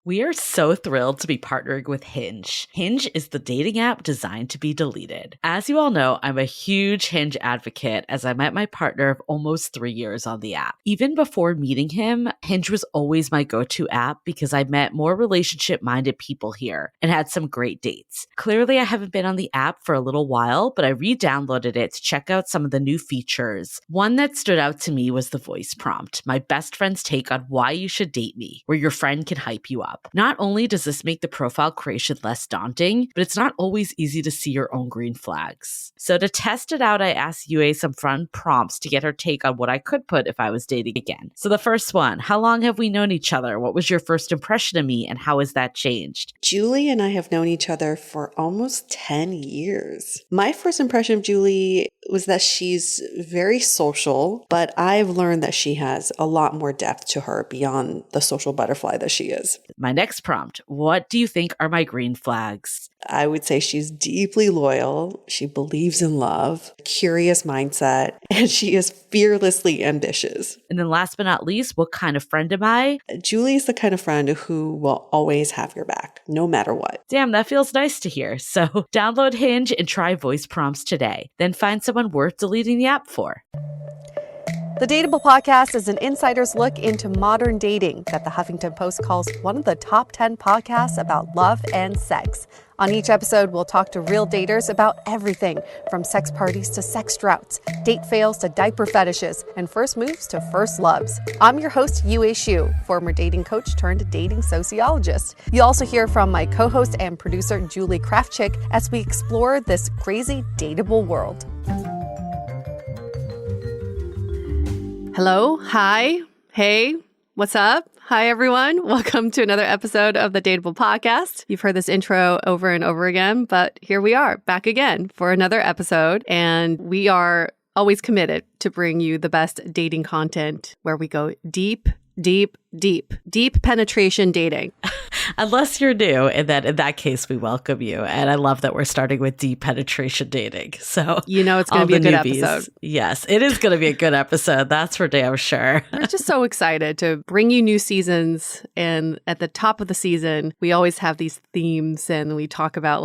We are so thrilled to be partnering with Hinge. Hinge is the dating app designed to be deleted. As you all know, I'm a huge Hinge advocate as I met my partner of almost 3 years on the app. Even before meeting him, Hinge was always my go-to app because I met more relationship-minded people here and had some great dates. Clearly, I haven't been on the app for a little while, but I re-downloaded it to check out some of the new features. One that stood out to me was the voice prompt, my best friend's take on why you should date me, where your friend can hype you up. Not only does this make the profile creation less daunting, but it's not always easy to see your own green flags. So to test it out, I asked Yue some fun prompts to get her take on what I could put if I was dating again. So the first one, how long have we known each other? What was your first impression of me and how has that changed? Julie and I have known each other for almost 10 years. My first impression of Julie was that she's very social, but I've learned that she has a lot more depth to her beyond the social butterfly that she is. My next prompt, what do you think are my green flags? I would say she's deeply loyal. She believes in love, curious mindset, and she is fearlessly ambitious. And then last but not least, what kind of friend am I? Julie is the kind of friend who will always have your back, no matter what. Damn, that feels nice to hear. So download Hinge and try voice prompts today. Then find someone worth deleting the app for. The Dateable podcast is an insider's look into modern dating that the Huffington Post calls one of the top 10 podcasts about love and sex. On each episode, we'll talk to real daters about everything from sex parties to sex droughts, date fails to diaper fetishes, and first moves to first loves. I'm your host, Yue Xu, former dating coach turned dating sociologist. You'll also hear from my co-host and producer, Julie Krafchick, as we explore this crazy dateable world. Hello, hi, hey, what's up? Hi, everyone. Welcome to another episode of the Dateable podcast. You've heard this intro over and over again, but here we are back again for another episode. And we are always committed to bring you the best dating content where we go deep penetration dating. Unless you're new, and then in that case, we welcome you. And I love that we're starting with deep penetration dating. So you know it's going to be a good episode. Yes, it is going to be a good episode. That's for damn sure. We're just so excited to bring you new seasons. And at the top of the season, we always have these themes and we talk about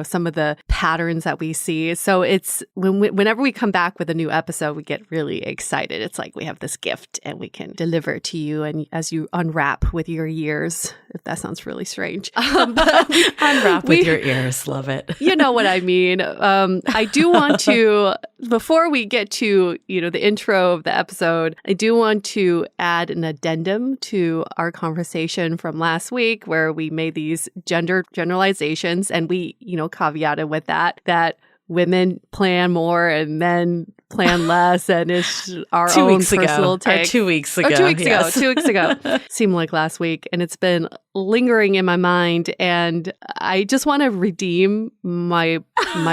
some of the patterns that we see. So it's whenever we come back with a new episode, we get really excited. It's like we have this gift and we can deliver it to you. And as you unwrap with your ears, if that sounds really strange. Unwrap with your ears. Love it. You know what I mean. I do want to, before we get to, the intro of the episode, I do want to add an addendum to our conversation from last week where we made these gender generalizations and we, caveated with that women plan more and men plan less, and it's our own personal take. 2 weeks ago. 2 weeks yes. ago. 2 weeks ago. Seemed like last week, and it's been lingering in my mind. And I just want to redeem my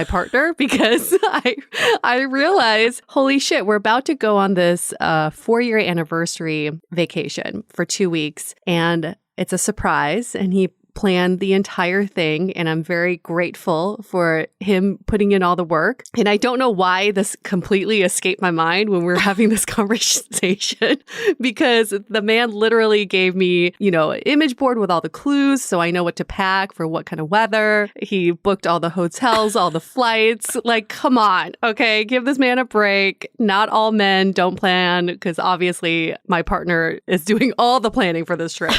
partner because I realize, holy shit, we're about to go on this 4-year anniversary vacation for 2 weeks, and it's a surprise. And he planned the entire thing, and I'm very grateful for him putting in all the work. And I don't know why this completely escaped my mind when we were having this conversation, because the man literally gave me, an image board with all the clues so I know what to pack for what kind of weather. He booked all the hotels, all the flights. Like, come on, okay? Give this man a break. Not all men don't plan, because obviously my partner is doing all the planning for this trip.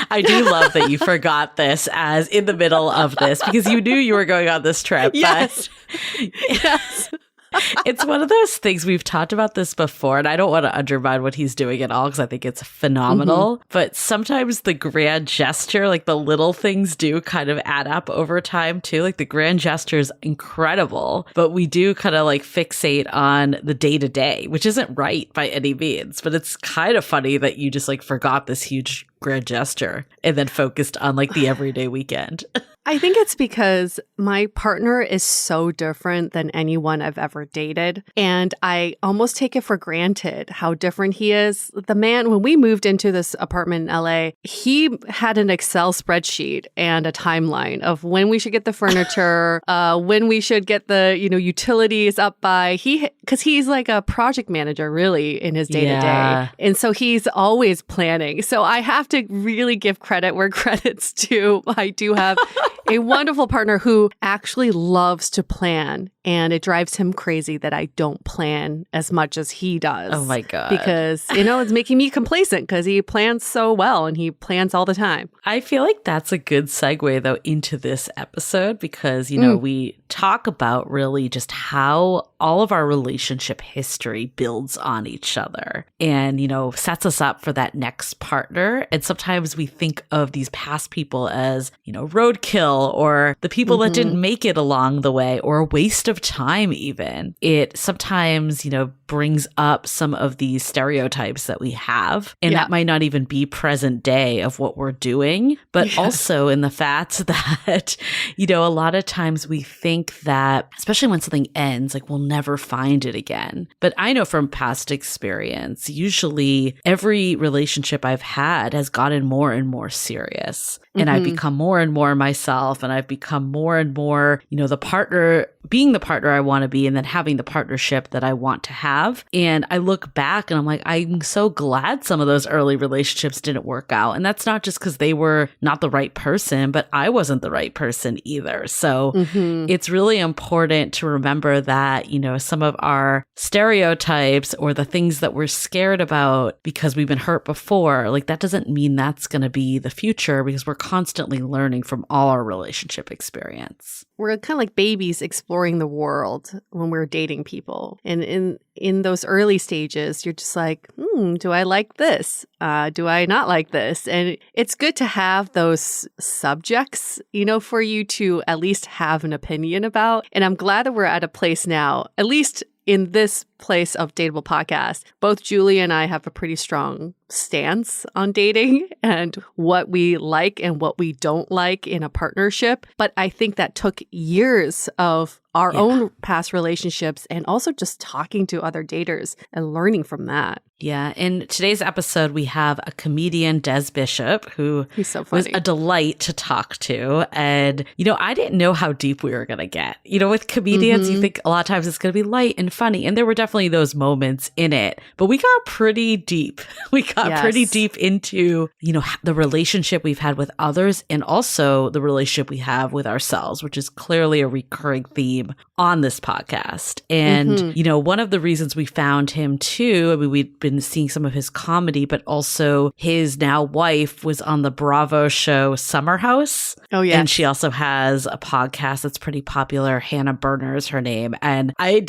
I do love that you forgot this as in the middle of this because you knew you were going on this trip. Yes. Yes. It's one of those things, we've talked about this before, and I don't want to undermine what he's doing at all because I think it's phenomenal. Mm-hmm. But sometimes the grand gesture, like the little things do kind of add up over time too. Like the grand gesture is incredible, but we do kind of fixate on the day to day, which isn't right by any means. But it's kind of funny that you just forgot this huge grand gesture and then focused on the everyday weekend. I think it's because my partner is so different than anyone I've ever dated. And I almost take it for granted how different he is. The man, when we moved into this apartment in LA, he had an Excel spreadsheet and a timeline of when we should get the furniture, when we should get the, utilities up by. Because he's like a project manager, really, in his day to day. And so he's always planning. So I have to really give credit where credit's due. I do have a wonderful partner who actually loves to plan, and it drives him crazy that I don't plan as much as he does. Oh my God. Because, it's making me complacent because he plans so well and he plans all the time. I feel like that's a good segue, though, into this episode because, we talk about really just how all of our relationship history builds on each other and, sets us up for that next partner. And sometimes we think of these past people as, roadkill or the people that didn't make it along the way or a waste of time even. It sometimes, brings up some of these stereotypes that we have. And that might not even be present day of what we're doing, but also in the fact that, a lot of times we think that, especially when something ends, like we'll never find it again. But I know from past experience, usually every relationship I've had has gotten more and more serious. And I've become more and more myself, and I've become more and more, being the partner I want to be, and then having the partnership that I want to have. And I look back and I'm like, I'm so glad some of those early relationships didn't work out. And that's not just because they were not the right person, but I wasn't the right person either. So it's really important to remember that, some of our stereotypes or the things that we're scared about because we've been hurt before, like that doesn't mean that's going to be the future because we're constantly learning from all our relationship experience. We're kind of like babies exploring the world when we're dating people. And in those early stages, you're just like, do I like this? Do I not like this? And it's good to have those subjects, for you to at least have an opinion about. And I'm glad that we're at a place now, at least in this place of Dateable Podcast, both Julie and I have a pretty strong stance on dating and what we like and what we don't like in a partnership. But I think that took years of our own past relationships and also just talking to other daters and learning from that. Yeah. In today's episode, we have a comedian, Des Bishop, who He's so funny. was a delight to talk to. And, I didn't know how deep we were going to get. With comedians, you think a lot of times it's going to be light and funny. And there were definitely those moments in it. But we got pretty deep. We got pretty deep into, the relationship we've had with others and also the relationship we have with ourselves, which is clearly a recurring theme on this podcast. And, one of the reasons we found him too, we'd been seeing some of his comedy, but also his now wife was on the Bravo show Summer House. Oh, yeah. And she also has a podcast that's pretty popular. Hannah Berner is her name. And I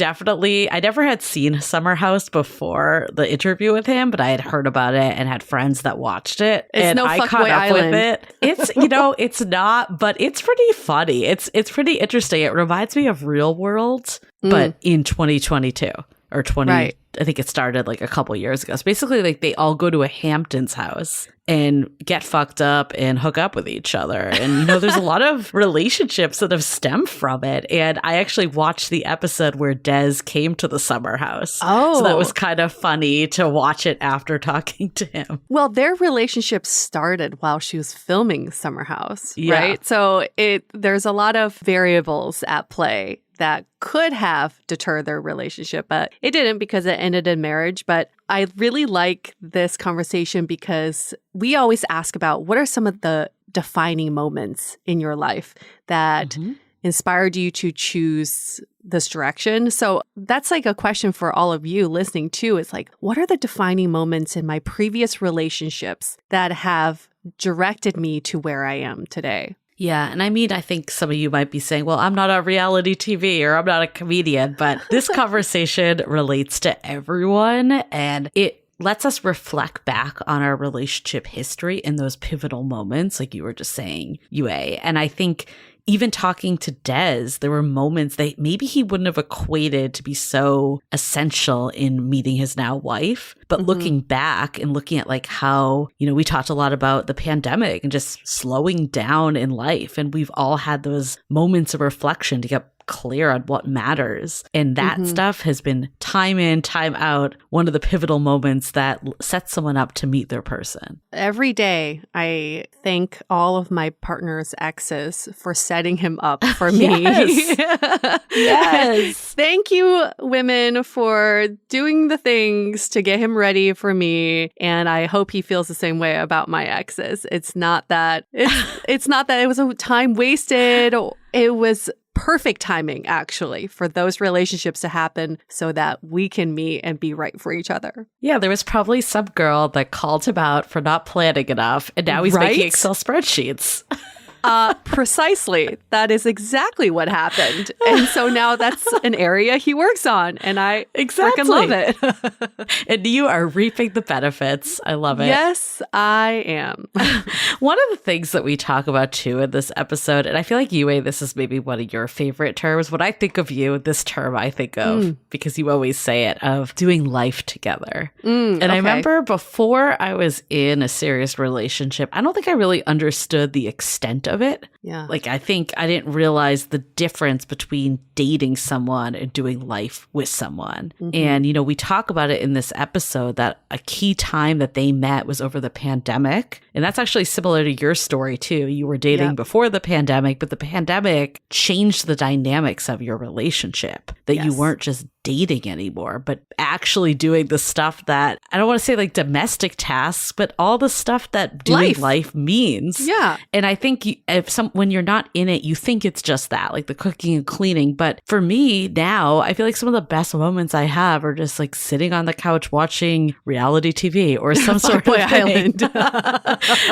never had seen Summer House before the interview with him, but I had heard about it and had friends that watched it. It's and no I fuckboy caught up island. with it. It's, it's not, but it's pretty funny. It's pretty interesting. It reminds me of Real World, but in 2022 or 20. Right. I think it started like a couple years ago. So basically, like they all go to a Hamptons house and get fucked up and hook up with each other. And, there's a lot of relationships that have stemmed from it. And I actually watched the episode where Des came to the Summer House. Oh. So that was kind of funny to watch it after talking to him. Well, their relationship started while she was filming Summer House, right? So there's a lot of variables at play that could have deterred their relationship, but it didn't because it ended in marriage. But I really like this conversation because we always ask about what are some of the defining moments in your life that inspired you to choose this direction. So that's like a question for all of you listening too. It's like, what are the defining moments in my previous relationships that have directed me to where I am today? Yeah. And I think some of you might be saying, well, I'm not on reality TV or I'm not a comedian, but this conversation relates to everyone and it lets us reflect back on our relationship history in those pivotal moments, like you were just saying, Yue. And I think even talking to Des, there were moments that maybe he wouldn't have equated to be so essential in meeting his now wife. But looking back and looking at like how, we talked a lot about the pandemic and just slowing down in life. And we've all had those moments of reflection to get clear on what matters. And that stuff has been time in, time out, one of the pivotal moments that sets someone up to meet their person. Every day, I thank all of my partner's exes for setting him up for me. Yes. Thank you, women, for doing the things to get him ready for me. And I hope he feels the same way about my exes. It's not that it was a time wasted. It was perfect timing, actually, for those relationships to happen so that we can meet and be right for each other. Yeah, there was probably some girl that called him out for not planning enough, and now he's making Excel spreadsheets. Precisely. That is exactly what happened. And so now that's an area he works on. And I freaking love it. And you are reaping the benefits. I love it. Yes, I am. One of the things that we talk about too in this episode, and I feel like Yue, this is maybe one of your favorite terms. When I think of you, this term I think of, because you always say it, of doing life together. And I remember before I was in a serious relationship, I don't think I really understood the extent of it. Yeah. Like, I think I didn't realize the difference between dating someone and doing life with someone. And, we talk about it in this episode that a key time that they met was over the pandemic. And that's actually similar to your story, too. You were dating before the pandemic, but the pandemic changed the dynamics of your relationship, that you weren't just dating anymore, but actually doing the stuff that, I don't want to say like domestic tasks, but all the stuff that doing life means. Yeah. And I think when you're not in it, you think it's just that, like the cooking and cleaning. But for me now, I feel like some of the best moments I have are just like sitting on the couch watching reality TV or some sort of Island.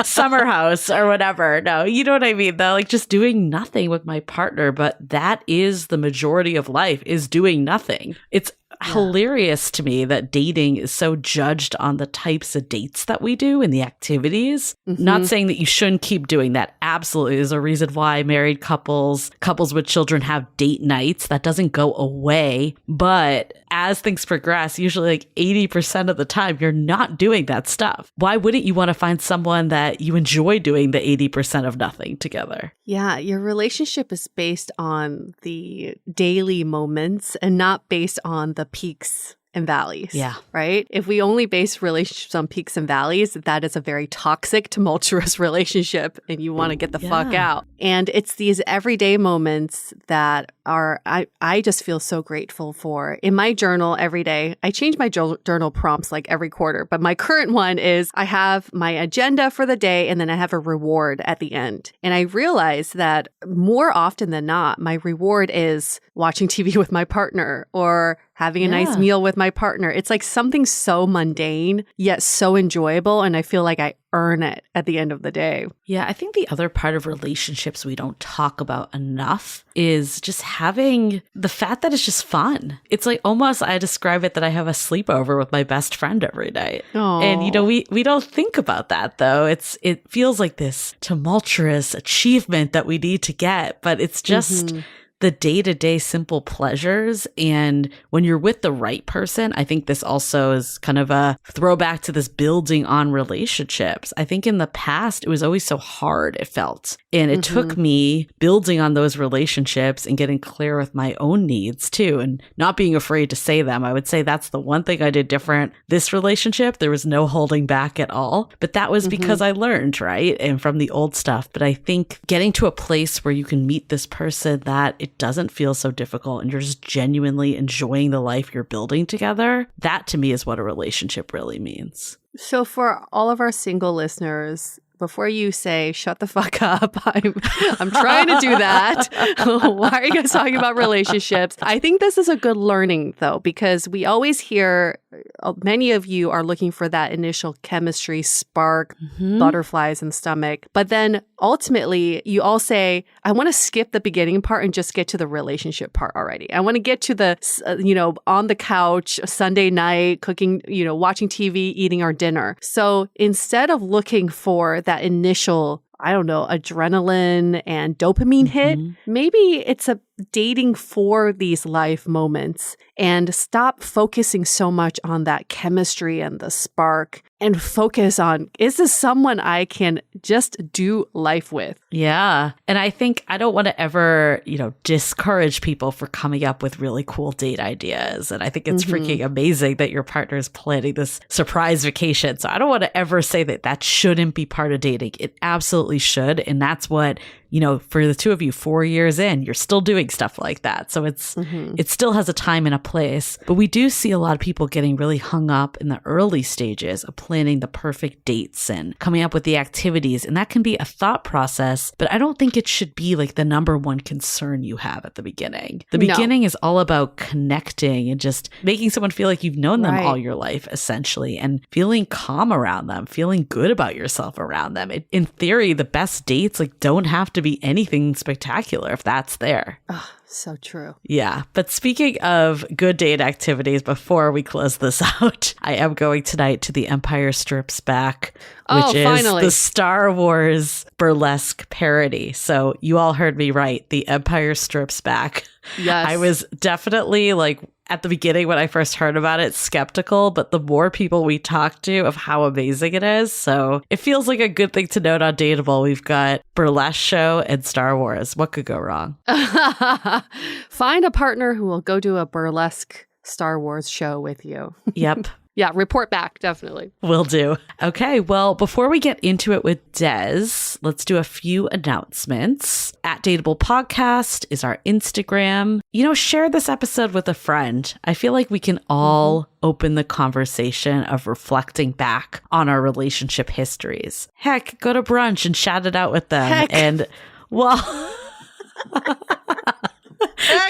Summer House or whatever. No, you know what I mean though? Like just doing nothing with my partner. But that is the majority of life, is doing nothing. It's hilarious to me that dating is so judged on the types of dates that we do and the activities. Not saying that you shouldn't keep doing that. Absolutely. There's a reason why married couples with children have date nights. That doesn't go away. But as things progress, usually like 80% of the time, you're not doing that stuff. Why wouldn't you want to find someone that you enjoy doing the 80% of nothing together? Yeah, your relationship is based on the daily moments and not based on the peaks and valleys. Yeah. Right? If we only base relationships on peaks and valleys, that is a very toxic, tumultuous relationship and you want to get the fuck out. And it's these everyday moments that I just feel so grateful for. In my journal every day, I change my journal prompts like every quarter, but my current one is I have my agenda for the day and then I have a reward at the end. And I realize that more often than not, my reward is watching TV with my partner or having a nice meal with my partner. It's like something so mundane, yet so enjoyable. And I feel like I earn it at the end of the day. Yeah, I think the other part of relationships we don't talk about enough is just having the fact that it's just fun. It's like almost, I describe it that I have a sleepover with my best friend every night. Aww. And, we don't think about that, though. It feels like this tumultuous achievement that we need to get, but it's just the day-to-day simple pleasures. And when you're with the right person, I think this also is kind of a throwback to this building on relationships. I think in the past, it was always so hard, it felt. And it took me building on those relationships and getting clear with my own needs too, and not being afraid to say them. I would say that's the one thing I did different. This relationship, there was no holding back at all. But that was because I learned, right? And from the old stuff. But I think getting to a place where you can meet this person that it doesn't feel so difficult and you're just genuinely enjoying the life you're building together, that to me is what a relationship really means. So for all of our single listeners, before you say, shut the fuck up, I'm trying to do that. Why are you guys talking about relationships? I think this is a good learning, though, because we always hear many of you are looking for that initial chemistry spark, butterflies in stomach. But then ultimately, you all say, I want to skip the beginning part and just get to the relationship part already. I want to get to the, on the couch, Sunday night, cooking, watching TV, eating our dinner. So instead of looking for that initial I don't know, adrenaline and dopamine hit. Maybe it's a dating for these life moments and stop focusing so much on that chemistry and the spark and focus on, is this someone I can just do life with? Yeah. And I think I don't want to ever, discourage people for coming up with really cool date ideas. And I think it's freaking amazing that your partner is planning this surprise vacation. So I don't want to ever say that that shouldn't be part of dating. It absolutely should. And that's what, for the two of you, 4 years in, you're still doing stuff like that. So it still has a time and a place. But we do see a lot of people getting really hung up in the early stages of planning the perfect dates and coming up with the activities. And that can be a thought process, but I don't think it should be like the number one concern you have at the beginning. The beginning is all about connecting and just making someone feel like you've known them all your life, essentially, and feeling calm around them, feeling good about yourself around them. In theory, the best dates don't have to be anything spectacular if that's there. Oh, so true. Yeah. But speaking of good date activities, before we close this out, I am going tonight to The Empire Strips Back, which is finally. the Star Wars burlesque parody. So you all heard me right. The Empire Strips Back. Yes. I was definitely at the beginning when I first heard about it, skeptical, but the more people we talk to of how amazing it is. So it feels like a good thing to note on Dateable. We've got burlesque show and Star Wars. What could go wrong? Find a partner who will go do a burlesque Star Wars show with you. Yep. Yeah, report back, definitely. Will do. Okay, well, before we get into it with Des, let's do a few announcements. At Dateable Podcast is our Instagram. Share this episode with a friend. I feel like we can all open the conversation of reflecting back on our relationship histories. Heck, go to brunch and chat it out with them. Heck. And,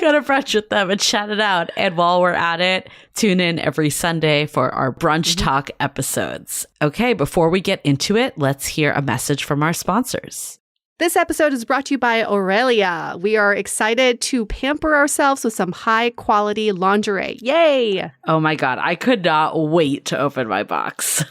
go to brunch with them and chat it out. And while we're at it, tune in every Sunday for our brunch talk episodes. Okay, before we get into it, let's hear a message from our sponsors. This episode is brought to you by Aurelia. We are excited to pamper ourselves with some high quality lingerie. Yay! Oh my God, I could not wait to open my box.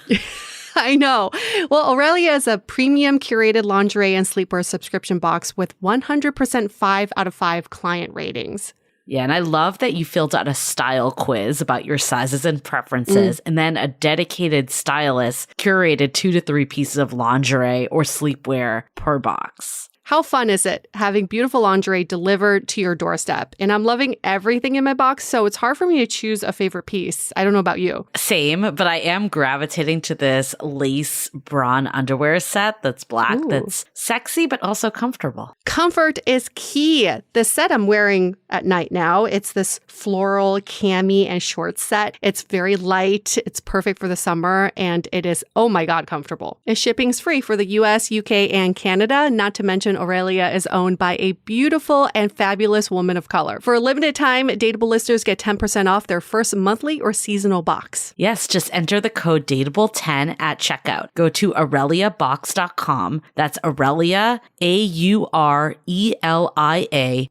I know. Well, Aurelia is a premium curated lingerie and sleepwear subscription box with 100% 5 out of 5 client ratings. Yeah, and I love that you filled out a style quiz about your sizes and preferences, and then a dedicated stylist curated 2 to 3 pieces of lingerie or sleepwear per box. How fun is it having beautiful lingerie delivered to your doorstep? And I'm loving everything in my box, so it's hard for me to choose a favorite piece. I don't know about you. Same, but I am gravitating to this lace brawn underwear set that's black, that's sexy, but also comfortable. Comfort is key. The set I'm wearing at night now, it's this floral cami and shorts set. It's very light. It's perfect for the summer, and it is, oh my God, comfortable. And shipping's free for the US, UK, and Canada, not to mention Aurelia is owned by a beautiful and fabulous woman of color. For a limited time, Dateable listeners get 10% off their first monthly or seasonal box. Yes, just enter the code DATEABLE10 at checkout. Go to AureliaBox.com. That's Aurelia, AURELIA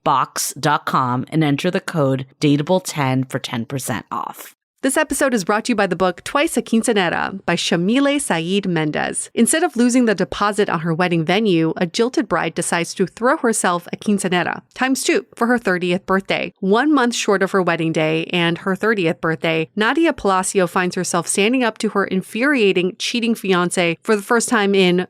box.com, and enter the code DATEABLE10 for 10% off. This episode is brought to you by the book Twice a Quinceañera by Shamile Saeed Mendez. Instead of losing the deposit on her wedding venue, a jilted bride decides to throw herself a quinceañera, ×2, for her 30th birthday. 1 month short of her wedding day and her 30th birthday, Nadia Palacio finds herself standing up to her infuriating, cheating fiancé for the first time in,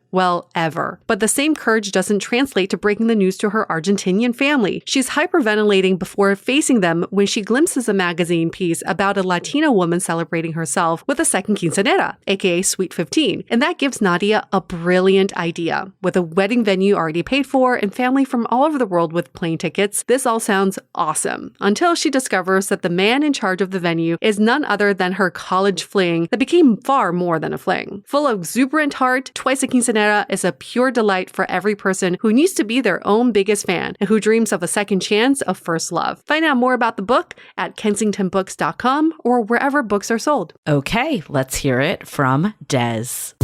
ever. But the same courage doesn't translate to breaking the news to her Argentinian family. She's hyperventilating before facing them when she glimpses a magazine piece about a Latina woman celebrating herself with a second quinceañera, aka Sweet 15. And that gives Nadia a brilliant idea. With a wedding venue already paid for and family from all over the world with plane tickets, this all sounds awesome. Until she discovers that the man in charge of the venue is none other than her college fling that became far more than a fling. Full of exuberant heart, Twice a Quinceañera is a pure delight for every person who needs to be their own biggest fan and who dreams of a second chance of first love. Find out more about the book at kensingtonbooks.com or wherever books are sold. Okay, let's hear it from Des.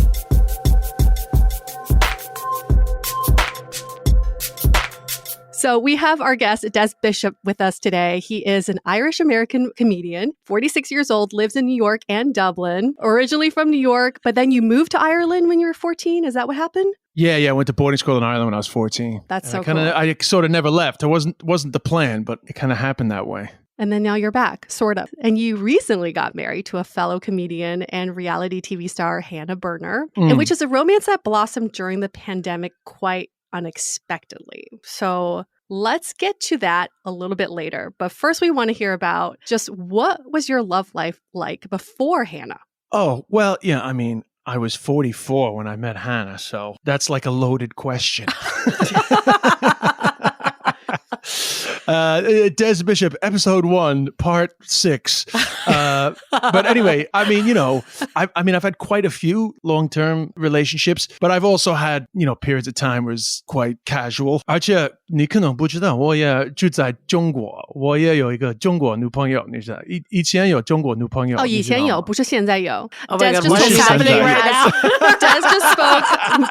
So we have our guest, Des Bishop, with us today. He is an Irish-American comedian, 46 years old, lives in New York and Dublin, originally from New York, but then you moved to Ireland when you were 14. Is that what happened? Yeah. I went to boarding school in Ireland when I was 14. That's so cool. I sort of never left. It wasn't the plan, but it kind of happened that way. And then now you're back, sort of. And you recently got married to a fellow comedian and reality TV star, Hannah Berner, and which is a romance that blossomed during the pandemic quite unexpectedly. So let's get to that a little bit later. But first, we want to hear about just what was your love life like before Hannah? Oh, well, yeah, I mean, I was 44 when I met Hannah, so that's like a loaded question. Des Bishop, episode 1, part 6. But anyway, I mean, I've had quite a few long-term relationships, but I've also had, periods of time where it's quite casual. 而且你可能不知道，我也住在中国，我也有一个中国女朋友，你知道，以前有中国女朋友。哦，以前有，不是现在有。Oh my Des God, what's happening right now? Des just spoke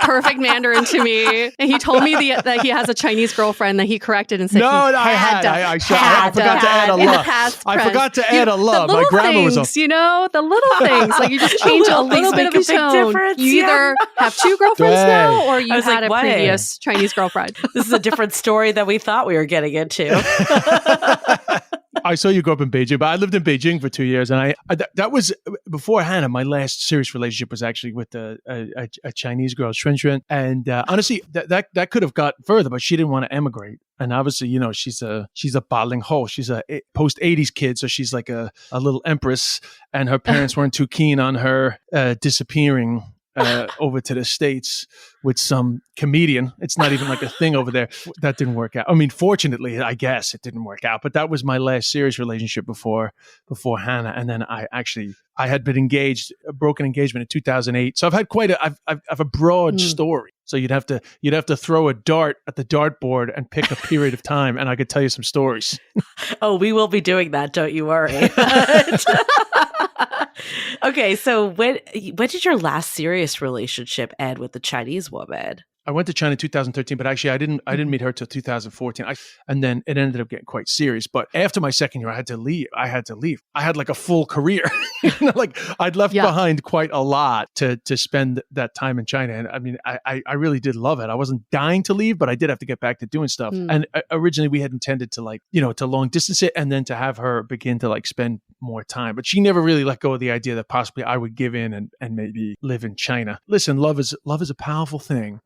perfect Mandarin to me, and he told me that he has a Chinese girlfriend that he corrected and said I forgot to add a love. I forgot to add a love. My grammar was off. The little things. Like you just change a little bit of a tone. Difference. You either have 2 girlfriends now, or you had a wait. previous Chinese girlfriend. This is a different story than we thought we were getting into. I saw you grow up in Beijing, but I lived in Beijing for 2 years, and that was before Hannah. My last serious relationship was actually with a Chinese girl, Xuan, and honestly, that could have got further, but she didn't want to emigrate. And obviously, she's a 80s. She's a post 80s kid, so she's like a little empress, and her parents weren't too keen on her disappearing over to the States with some comedian. It's not even like a thing over there. That didn't work out. I mean, fortunately, I guess it didn't work out, but that was my last serious relationship before Hannah. And then I had been engaged, a broken engagement in 2008. So I've had I've a broad story. So you'd have to throw a dart at the dartboard and pick a period of time, and I could tell you some stories. Oh, we will be doing that. Don't you worry. Okay, so when did your last serious relationship end with the Chinese woman? I went to China in 2013, but actually I didn't meet her till 2014. And then it ended up getting quite serious. But after my second year, I had to leave. I had like a full career. Like I'd left behind quite a lot to spend that time in China. And I mean, I really did love it. I wasn't dying to leave, but I did have to get back to doing stuff. And originally we had intended to to long distance it and then to have her begin to spend more time. But she never really let go of the idea that possibly I would give in and maybe live in China. Listen, love is a powerful thing.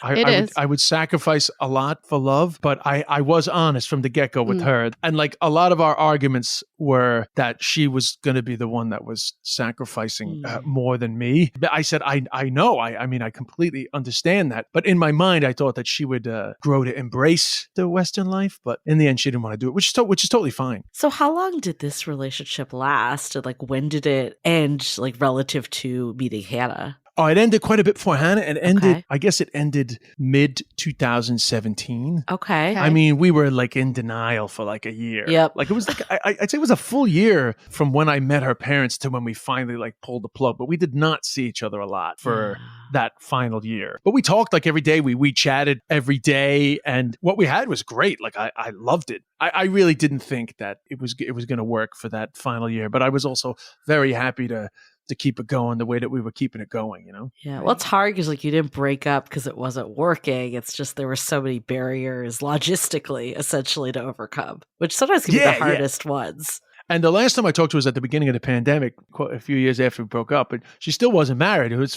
I would sacrifice a lot for love, but I was honest from the get-go with her. And a lot of our arguments were that she was going to be the one that was sacrificing more than me. But I said, I know. I mean, I completely understand that. But in my mind, I thought that she would grow to embrace the Western life. But in the end, she didn't want to do it, which is totally fine. So how long did this relationship last? And when did it end, relative to meeting Hannah? Oh, it ended quite a bit before Hannah. It ended, I guess it ended mid 2017. Okay. I mean, we were in denial for a year. Yep. It was I'd say it was a full year from when I met her parents to when we finally pulled the plug. But we did not see each other a lot for that final year. But we talked every day. We chatted every day. And what we had was great. I loved it. I really didn't think that it was going to work for that final year. But I was also very happy to keep it going the way that we were keeping it going, Yeah, well, it's hard because you didn't break up because it wasn't working. It's just there were so many barriers logistically, essentially, to overcome, which sometimes can be the hardest ones. And the last time I talked to her was at the beginning of the pandemic, a few years after we broke up, but she still wasn't married. It was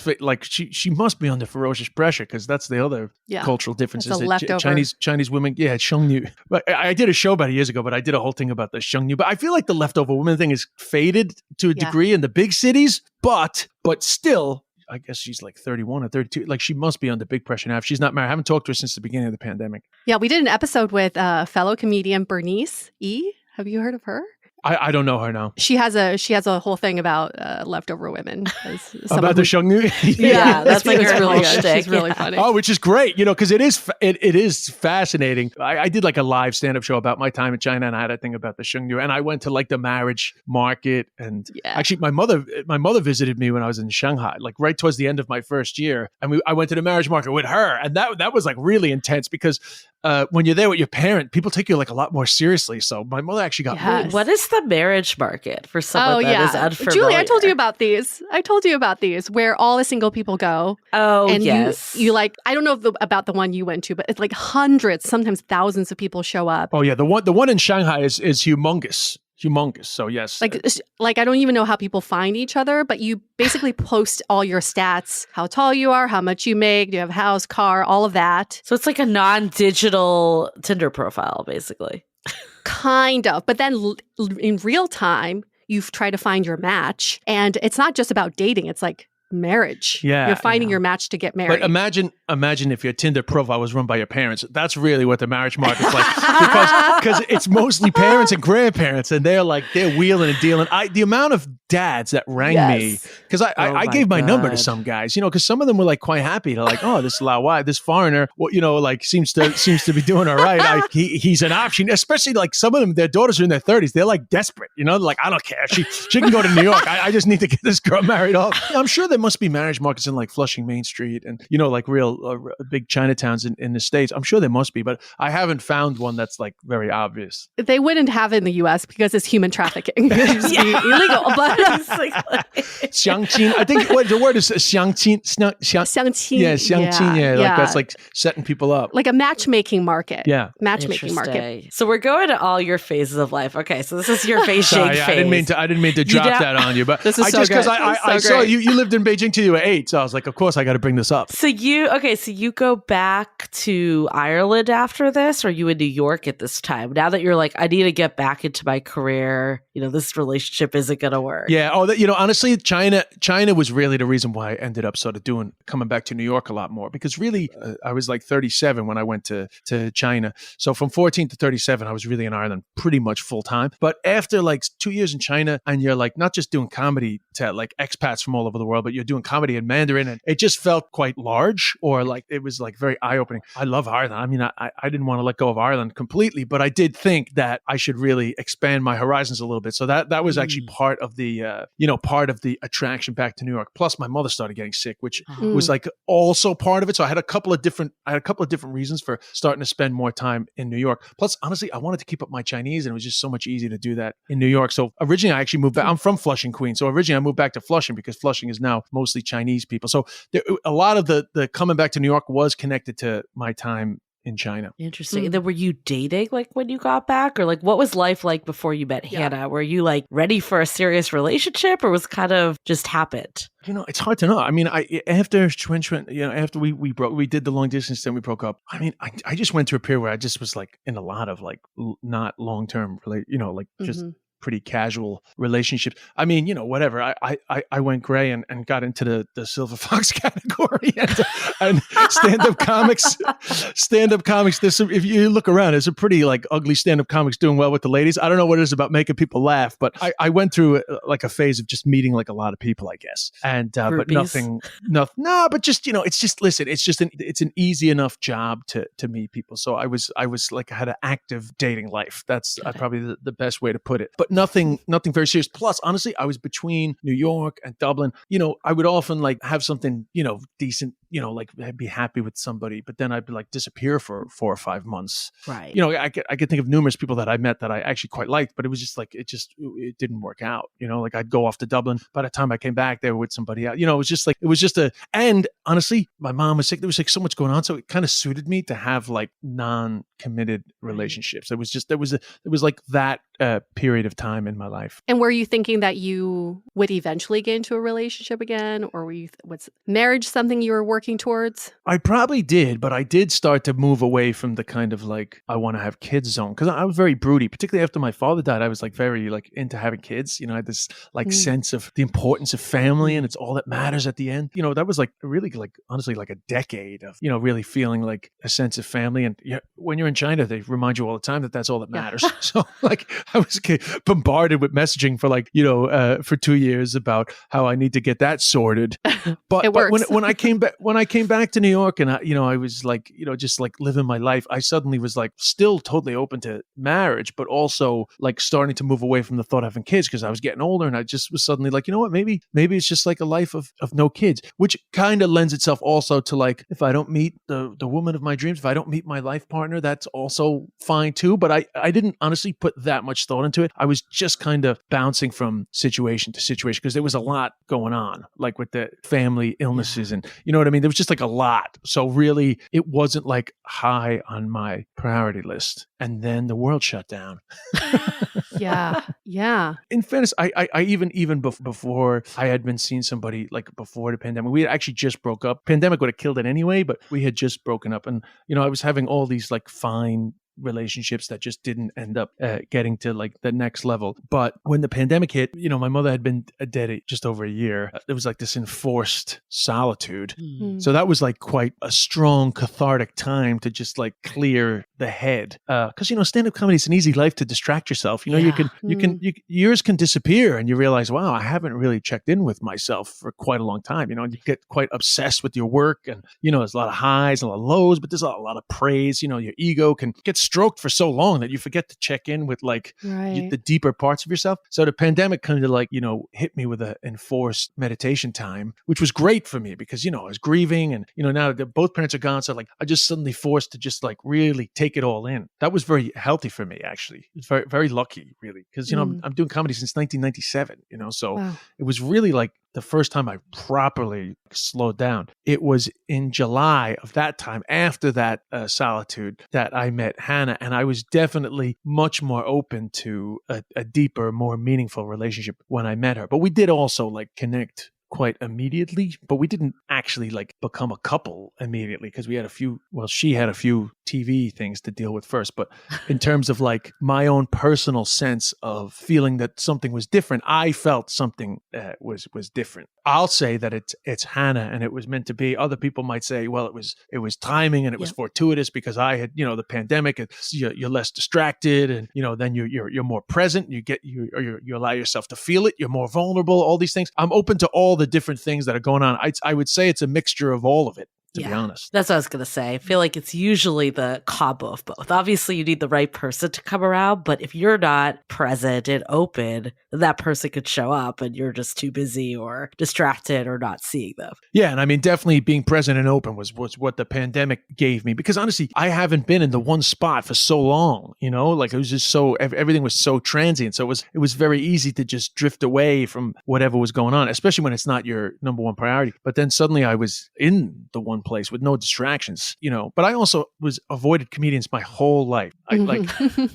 she must be under ferocious pressure because that's the other cultural difference. Is that Chinese women, Shengnu. But I did a show about years ago, but I did a whole thing about the Shengnu. But I feel like the leftover women thing is faded to a degree in the big cities, but still. I guess she's 31 or 32. She must be under big pressure now. If she's not married, I haven't talked to her since the beginning of the pandemic. Yeah, we did an episode with fellow comedian Bernice E. Have you heard of her? I don't know her now. She has a whole thing about leftover women. About the Shengnu? Yeah, that's her really shtick. She's really funny. Oh, which is great, because it is fascinating. I did a live stand-up show about my time in China, and I had a thing about the Shengnu, and I went to the marriage market, and actually my mother visited me when I was in Shanghai, right towards the end of my first year, and I went to the marriage market with her, and that was really intense because when you're there with your parent, people take you like a lot more seriously. So my mother actually got Yes. What is the marriage market for someone that is unfamiliar? Julie, I told you about these where all the single people go. Oh, and yes. You like, I don't know about the one you went to, but it's like hundreds, sometimes thousands of people show up. Oh yeah, the one in Shanghai is humongous. So yes, like I don't even know how people find each other, but you basically post all your stats, how tall you are, how much you make, do you have a house, car, all of that. So it's like a non-digital Tinder profile, basically. Kind of, but then in real time, you try to find your match, and it's not just about dating; it's like marriage. Yeah, you're finding your match to get married. But imagine if your Tinder profile was run by your parents. That's really what the marriage market's like, because it's mostly parents and grandparents, and they're wheeling and dealing. The amount of dads that rang me, because I gave my number to some guys, because some of them were like quite happy to like, oh, this Lao, this foreigner, like seems to be doing all right. He's an option, especially like some of them, their daughters are in their 30s. They're like desperate, like I don't care. She can go to New York. I just need to get this girl married off. I'm sure there must be marriage markets in like Flushing Main Street and like real big Chinatowns in the States. I'm sure there must be, but I haven't found one that's like very obvious. They wouldn't have it in the U.S. because it's human trafficking. It's illegal. But Xiangqin, I think what the word is Xiangqin. Xiangqin. Yeah, Xiangqin. Yeah, like that's like setting people up. Like a matchmaking market. Yeah. Matchmaking market. So we're going to all your phases of life. Okay, so this is your Beijing phase. I didn't mean to drop that on you, but this is because I saw you lived in Beijing till you were 8, so I was like, of course I got to bring this up. So you go back to Ireland after this, or are you in New York at this time? Now that you're like, I need to get back into my career, this relationship isn't going to work. Yeah. Oh, honestly, China was really the reason why I ended up sort of coming back to New York a lot more, because really I was like 37 when I went to China. So from 14 to 37, I was really in Ireland pretty much full time. But after like 2 years in China, and you're like not just doing comedy to like expats from all over the world, but you're doing comedy in Mandarin, and it just felt quite large, or like it was like very eye-opening. I love Ireland. I mean, I didn't want to let go of Ireland completely, but I did think that I should really expand my horizons a little bit. So that was actually part of the attraction back to New York. Plus, my mother started getting sick, which was like also part of it. So I had a couple of different reasons for starting to spend more time in New York. Plus, honestly, I wanted to keep up my Chinese, and it was just so much easier to do that in New York. So originally, I actually moved back. I'm from Flushing, Queens. So originally, I moved back to Flushing because Flushing is now mostly Chinese people. So a lot of the coming back to New York was connected to my time in China. Interesting. And then were you dating like when you got back, or like what was life like before you met Hannah? Were you like ready for a serious relationship, or was kind of just happened? It's hard to know. I mean, after we did the long distance, then we broke up. I mean, I just went through a period where I just was like in a lot of like not long-term, just pretty casual relationships. I mean, whatever. I went gray and got into the Silver Fox category and stand-up comics. If you look around, there's a pretty like ugly stand-up comics doing well with the ladies. I don't know what it is about making people laugh, but I went through like a phase of just meeting like a lot of people, I guess. And but nothing. But just it's just listen. It's an easy enough job to meet people. So I was like I had an active dating life. That's probably the best way to put it. But nothing very serious. Plus, honestly, I was between New York and Dublin. I would often like have something, decent, like I'd be happy with somebody, but then I'd be like disappear for 4 or 5 months. Right. I could think of numerous people that I met that I actually quite liked, but it was just like, it didn't work out. Like I'd go off to Dublin. By the time I came back, they were with somebody else. And honestly, my mom was sick. There was like so much going on. So it kind of suited me to have like non-committed relationships. It was like that period of time in my life. And were you thinking that you would eventually get into a relationship again, or was marriage something you were working towards? I probably did, but I did start to move away from the kind of like I want to have kids zone, because I was very broody. Particularly after my father died, I was like very like into having kids. I had this like sense of the importance of family, and it's all that matters at the end. That was like really like honestly like a decade of really feeling like a sense of family. And when you're in China, they remind you all the time that that's all that matters. So like I was bombarded with messaging for like for 2 years about how I need to get that sorted. But it works. when I came back, when I came back to New York and I was like, just like living my life, I suddenly was like still totally open to marriage, but also like starting to move away from the thought of having kids because I was getting older, and I just was suddenly like, you know what, maybe it's just like a life of no kids, which kind of lends itself also to like, if I don't meet the woman of my dreams, if I don't meet my life partner, that's also fine too. But I didn't honestly put that much thought into it. I was just kind of bouncing from situation to situation because there was a lot going on, like with the family illnesses and you know what I mean? There was just like a lot. So really, it wasn't like high on my priority list. And then the world shut down. Yeah. In fairness, I even before I had been seeing somebody, like before the pandemic, we had actually just broke up. Pandemic would have killed it anyway, but we had just broken up. And, I was having all these like fine relationships that just didn't end up getting to like the next level. But when the pandemic hit, my mother had been dead just over a year. There was like this enforced solitude. So that was like quite a strong cathartic time to just like clear the head. Because, stand-up comedy is an easy life to distract yourself. Years can disappear and you realize, wow, I haven't really checked in with myself for quite a long time. You get quite obsessed with your work and, there's a lot of highs and a lot of lows, but there's a lot of praise. Your ego can get stroked for so long that you forget to check in with like the deeper parts of yourself. So the pandemic kind of like, hit me with an enforced meditation time, which was great for me because, I was grieving and, now that both parents are gone. So like, I just suddenly forced to just like really take it all in. That was very healthy for me, actually. It's very, very lucky, really. Because, I'm doing comedy since 1997, so wow. It was really like the first time I properly slowed down. It was in July of that time, after that solitude, that I met Hannah. And I was definitely much more open to a deeper, more meaningful relationship when I met her. But we did also like connect quite immediately, but we didn't actually like become a couple immediately because she had a few TV things to deal with first. But in terms of like my own personal sense of feeling that something was different, I felt something was different. I'll say that it's Hannah and it was meant to be. Other people might say, well, it was timing and it was fortuitous because I had, the pandemic, you're less distracted and, then you're more present. You allow yourself to feel it. You're more vulnerable, all these things. I'm open to all the different things that are going on. I would say it's a mixture of all of it, to be honest. That's what I was going to say. I feel like it's usually the combo of both. Obviously, you need the right person to come around, but if you're not present and open, that person could show up and you're just too busy or distracted or not seeing them. Yeah, and I mean, definitely being present and open was what the pandemic gave me. Because honestly, I haven't been in the one spot for so long, like it was just everything was so transient. So it was very easy to just drift away from whatever was going on, especially when it's not your number one priority. But then suddenly I was in the one place with no distractions, but I also avoided comedians my whole life. I like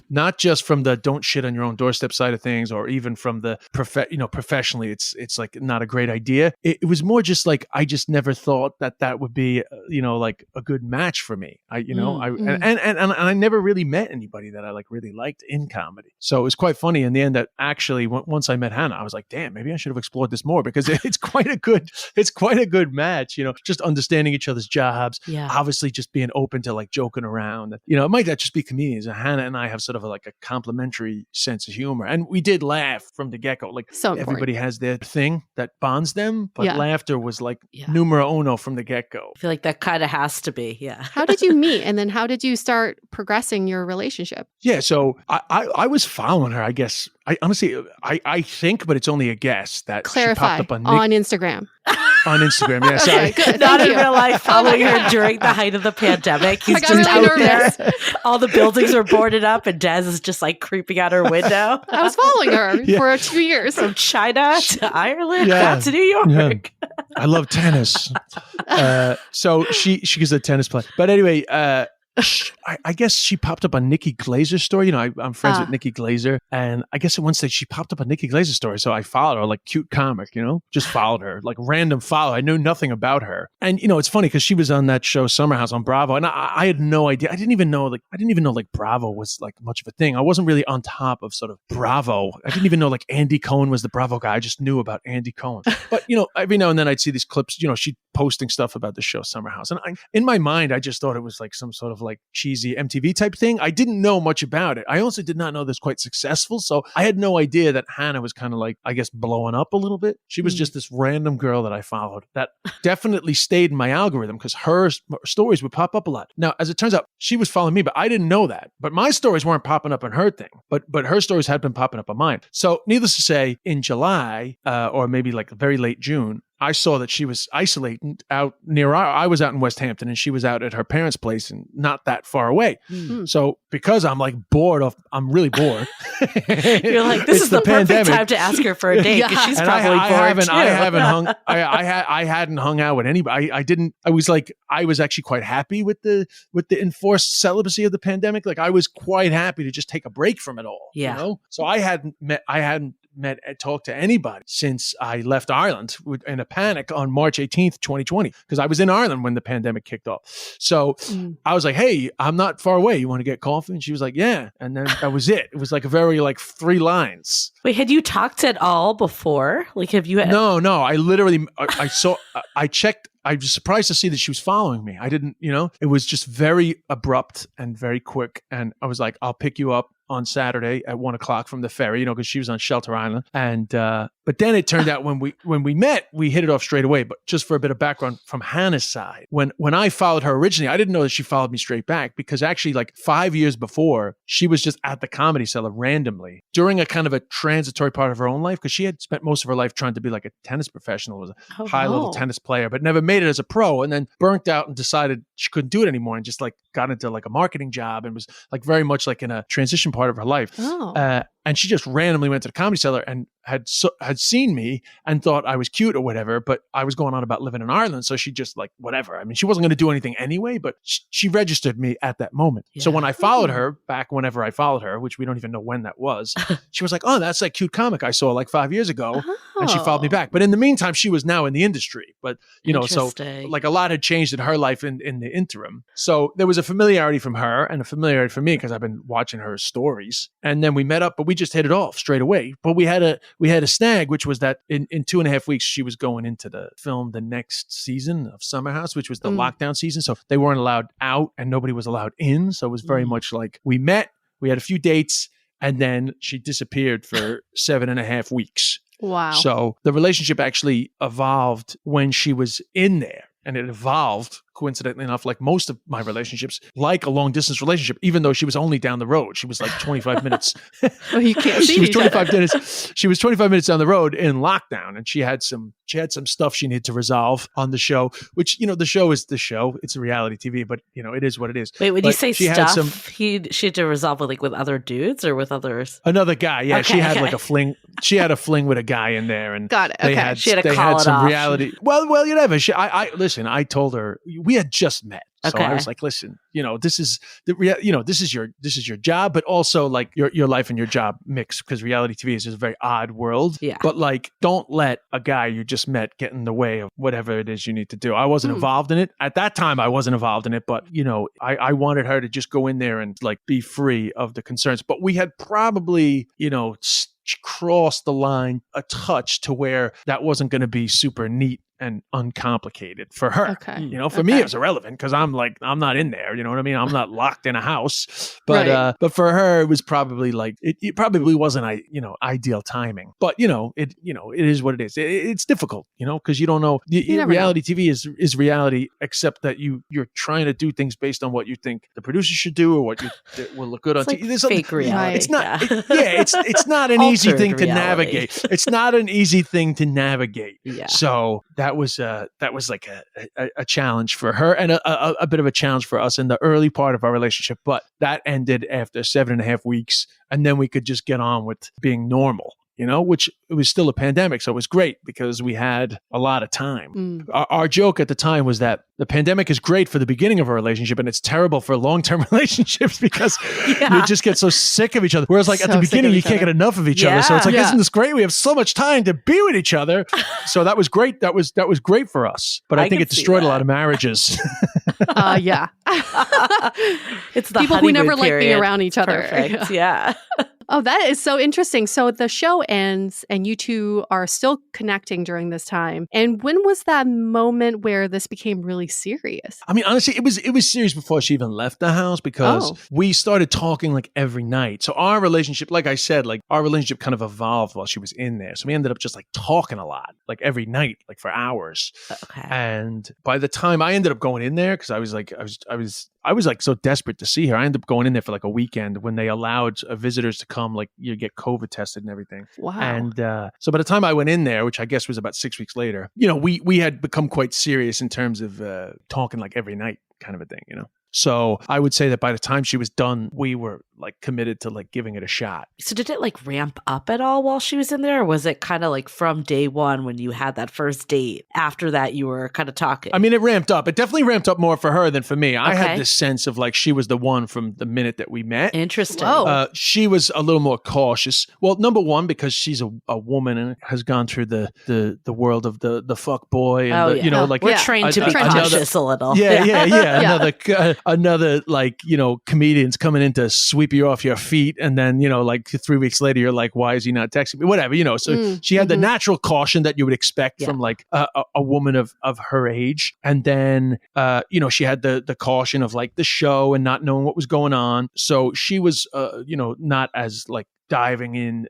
not just from the don't shit on your own doorstep side of things, or even from the professionally, it's like not a great idea. It was more just like, I just never thought that would be, like a good match for me. And I never really met anybody that I like really liked in comedy. So it was quite funny in the end that actually once I met Hannah, I was like, damn, maybe I should have explored this more because it's quite a good match, just understanding each other's jobs, obviously just being open to like joking around. It might not just be comedians. Hannah and I have sort of a complementary sense of humor, and we did laugh from the get-go. Like everybody has their thing that bonds them, but laughter was like numero uno from the get-go. I feel like that kind of has to be, How did you meet, and then how did you start progressing your relationship? Yeah, so I was following her, I guess. I think, but it's only a guess, that Clarify, she popped up on Instagram. On Instagram, yeah. Okay, good. Not in real life, following her during the height of the pandemic. He's just really out nervous. There. All the buildings are boarded up and Des is just like creeping out her window. I was following her for 2 years. From China to Ireland, back to New York. Yeah. I love tennis. So she's a tennis player. But anyway, I guess she popped up on Nikki Glazer's story. I'm friends with Nikki Glazer, and I guess at one stage she popped up on Nikki Glazer's story. So I followed her, like cute comic, just followed her, like random follow. I knew nothing about her. And, it's funny because she was on that show Summer House on Bravo, and I had no idea. I didn't even know like Bravo was like much of a thing. I wasn't really on top of sort of Bravo. I didn't even know like Andy Cohen was the Bravo guy. I just knew about Andy Cohen. But, every now and then I'd see these clips, she'd posting stuff about the show Summer House. And in my mind, I just thought it was like some sort of like cheesy MTV type thing. I didn't know much about it. I also did not know this was quite successful. So I had no idea that Hannah was kind of like, I guess, blowing up a little bit. She was just this random girl that I followed that definitely stayed in my algorithm because her stories would pop up a lot. Now, as it turns out, she was following me, but I didn't know that. But my stories weren't popping up on her thing, but her stories had been popping up on mine. So needless to say, in July, or maybe like very late June, I saw that she was isolating out near I was out in West Hampton and she was out at her parents' place and not that far away. So because I'm like I'm really bored. You're like, this is the perfect time to ask her for a date because she's probably bored too. I hadn't hung out with anybody. I was actually quite happy with the enforced celibacy of the pandemic. Like I was quite happy to just take a break from it all. Yeah. You know? So I hadn't met and talked to anybody since I left Ireland in a panic on March 18th, 2020, because I was in Ireland when the pandemic kicked off. So I was like, hey, I'm not far away. You want to get coffee? And she was like, yeah. And then that was it. It was like a very 3 lines. Wait, had you talked at all before? Like, have you? No. I literally, I checked. I was surprised to see that she was following me. I didn't, it was just very abrupt and very quick. And I was like, I'll pick you up on Saturday at 1:00 from the ferry, because she was on Shelter Island. And, but then it turned out when we met, we hit it off straight away. But just for a bit of background from Hannah's side, when I followed her originally, I didn't know that she followed me straight back because actually 5 years before, she was just at the Comedy Cellar randomly during a kind of a transitory part of her own life because she had spent most of her life trying to be like a tennis professional, was a high-level tennis player, but never made it as a pro, and then burnt out and decided she couldn't do it anymore and just got into a marketing job and was very much in a transition part of her life. And she just randomly went to the Comedy Cellar and had seen me and thought I was cute or whatever, but I was going on about living in Ireland. So she just whatever. I mean, she wasn't going to do anything anyway, but she registered me at that moment. Yeah. So when I followed her back, whenever I followed her, which we don't even know when that was, she was like, oh, that's that cute comic I saw 5 years ago. And she followed me back. But in the meantime, she was now in the industry, but so a lot had changed in her life in the interim. So there was a familiarity from her and a familiarity from me because I've been watching her stories. And then we met up, but we just hit it off straight away. But we had a snag, which was that in 2.5 weeks, she was going into the film the next season of Summer House, which was the lockdown season. So they weren't allowed out and nobody was allowed in. So it was very much we met, we had a few dates, and then she disappeared for 7.5 weeks. Wow. So the relationship actually evolved when she was in there. And it evolved, coincidentally enough, like most of my relationships, like a long distance relationship, even though she was only down the road. She was 25 minutes. Oh, you can't see each other. She was 25 minutes down the road in lockdown, and she had some stuff she needed to resolve on the show, which, the show is the show. It's a reality TV, but it is what it is. Wait, when you say stuff, she had to resolve with other dudes or with others? Another guy. Yeah. Okay, she had a fling. She had a fling with a guy in there, and got it. Okay. She had to call it off. Reality. Well, you never. Listen, I told her we had just met. So I was like, listen, this is this is your job, but also your life and your job mix, because reality TV is just a very odd world. Yeah. But don't let a guy you just met get in the way of whatever it is you need to do. I wasn't involved in it. At that time, I wasn't involved in it, but I wanted her to just go in there and be free of the concerns. But we had probably, crossed the line a touch to where that wasn't going to be super neat and uncomplicated for her. Okay. For me, it was irrelevant because I'm not in there. You know what I mean? I'm not locked in a house. But right. But for her, it was probably it probably wasn't ideal timing. But it is what it is. It's difficult, because you don't know. Reality TV is reality, except that you're trying to do things based on what you think the producer should do or what will look good on TV. There's fake reality. It's not. It's not an easy thing to navigate. It's not an easy thing to navigate. Yeah. So that was like a challenge for her and a bit of a challenge for us in the early part of our relationship. But that ended after 7.5 weeks, and then we could just get on with being normal. Which it was still a pandemic. So it was great because we had a lot of time. Our joke at the time was that the pandemic is great for the beginning of a relationship and it's terrible for long-term relationships because you just get so sick of each other. Whereas at the beginning, you can't get enough of each other. So it's isn't this great? We have so much time to be with each other. So that was great. That was great for us. But I think it destroyed a lot of marriages. Yeah. It's the people who never period. like being around each other. Perfect. Yeah. Oh, that is so interesting. So the show ends and you two are still connecting during this time. And when was that moment where this became really serious? I mean, honestly, it was serious before she even left the house because we started talking like every night. So our relationship, like I said, like our relationship kind of evolved while she was in there. So we ended up just like talking a lot, like every night, like for hours. Okay. And by the time I ended up going in there, because I was like so desperate to see her, I ended up going in there for like a weekend when they allowed visitors to come, like you get COVID tested and everything. Wow. And so by the time I went in there, which I guess was about 6 weeks later, you know, we had become quite serious in terms of talking like every night kind of a thing, you know. So I would say that by the time she was done, we were like committed to like giving it a shot. So did it like ramp up at all while she was in there? Or was it kind of like from day one when you had that first date? After that, you were kind of talking? I mean, it ramped up. It definitely ramped up more for her than for me. I Okay. had this sense of like she was the one from the minute that we met. Interesting. Whoa. She was a little more cautious. Well, number one, because she's a woman and has gone through the world of the fuck boy. And you know, like we're trained to be cautious a little. Yeah. Another like, you know, comedians coming in to sweep you off your feet. And then, you know, like 3 weeks later, you're like, why is he not texting me? Whatever, you know. So she had the natural caution that you would expect from like a woman of her age. And then, you know, she had the caution of like the show and not knowing what was going on. So she was, you know, not as like diving in,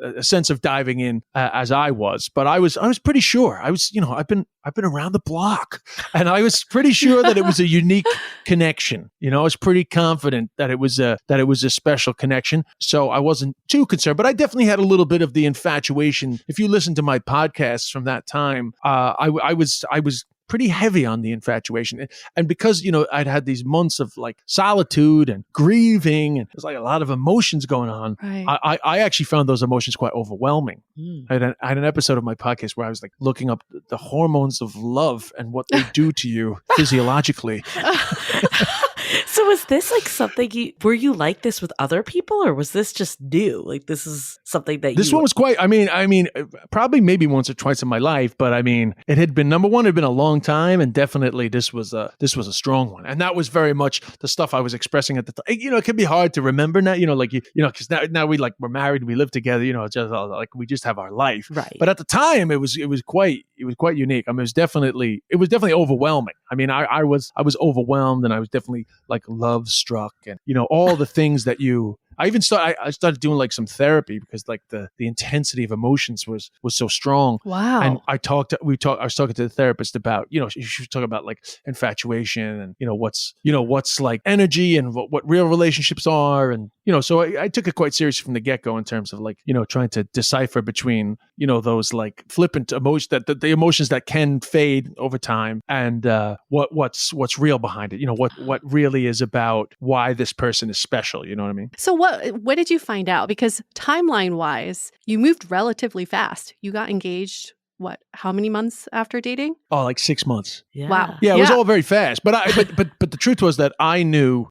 a sense of diving in as I was, but I was pretty sure. I was, you know, I've been around the block, and I was pretty sure that it was a unique connection. You know, I was pretty confident that it was a special connection. So I wasn't too concerned, but I definitely had a little bit of the infatuation. If you listen to my podcasts from that time, I was pretty heavy on the infatuation. And because, you know, I'd had these months of like solitude and grieving, and there's like a lot of emotions going on. Right. I actually found those emotions quite overwhelming. I had an episode of my podcast where I was like looking up the hormones of love and what they do to you physiologically. So was this like something were you like this with other people, or was this just new? Like this is something that this one was quite, I mean, probably maybe once or twice in my life, but I mean, it had been, number one, it had been a long time, and definitely this was a strong one. And that was very much the stuff I was expressing at the time. You know, it can be hard to remember now, you know, like, you know, because now we're married, we live together, you know, it's just like we just have our life. Right. But at the time it was quite unique. I mean, it was definitely overwhelming. I mean, I was overwhelmed, and I was definitely like love struck, and, you know, all the things that I started doing like some therapy because like the intensity of emotions was so strong. Wow. And I was talking to the therapist about, you know, she was talking about like infatuation and, you know, what's like energy and what real relationships are. And, you know, so I took it quite seriously from the get-go in terms of like, you know, trying to decipher between, you know, those like flippant emotions, that the emotions that can fade over time, and what's real behind it. You know, what really is about why this person is special. You know what I mean? So what did you find out? Because timeline-wise, you moved relatively fast. You got engaged, how many months after dating? Oh, like 6 months. Yeah. Wow. Yeah, it was all very fast. But but the truth was that I knew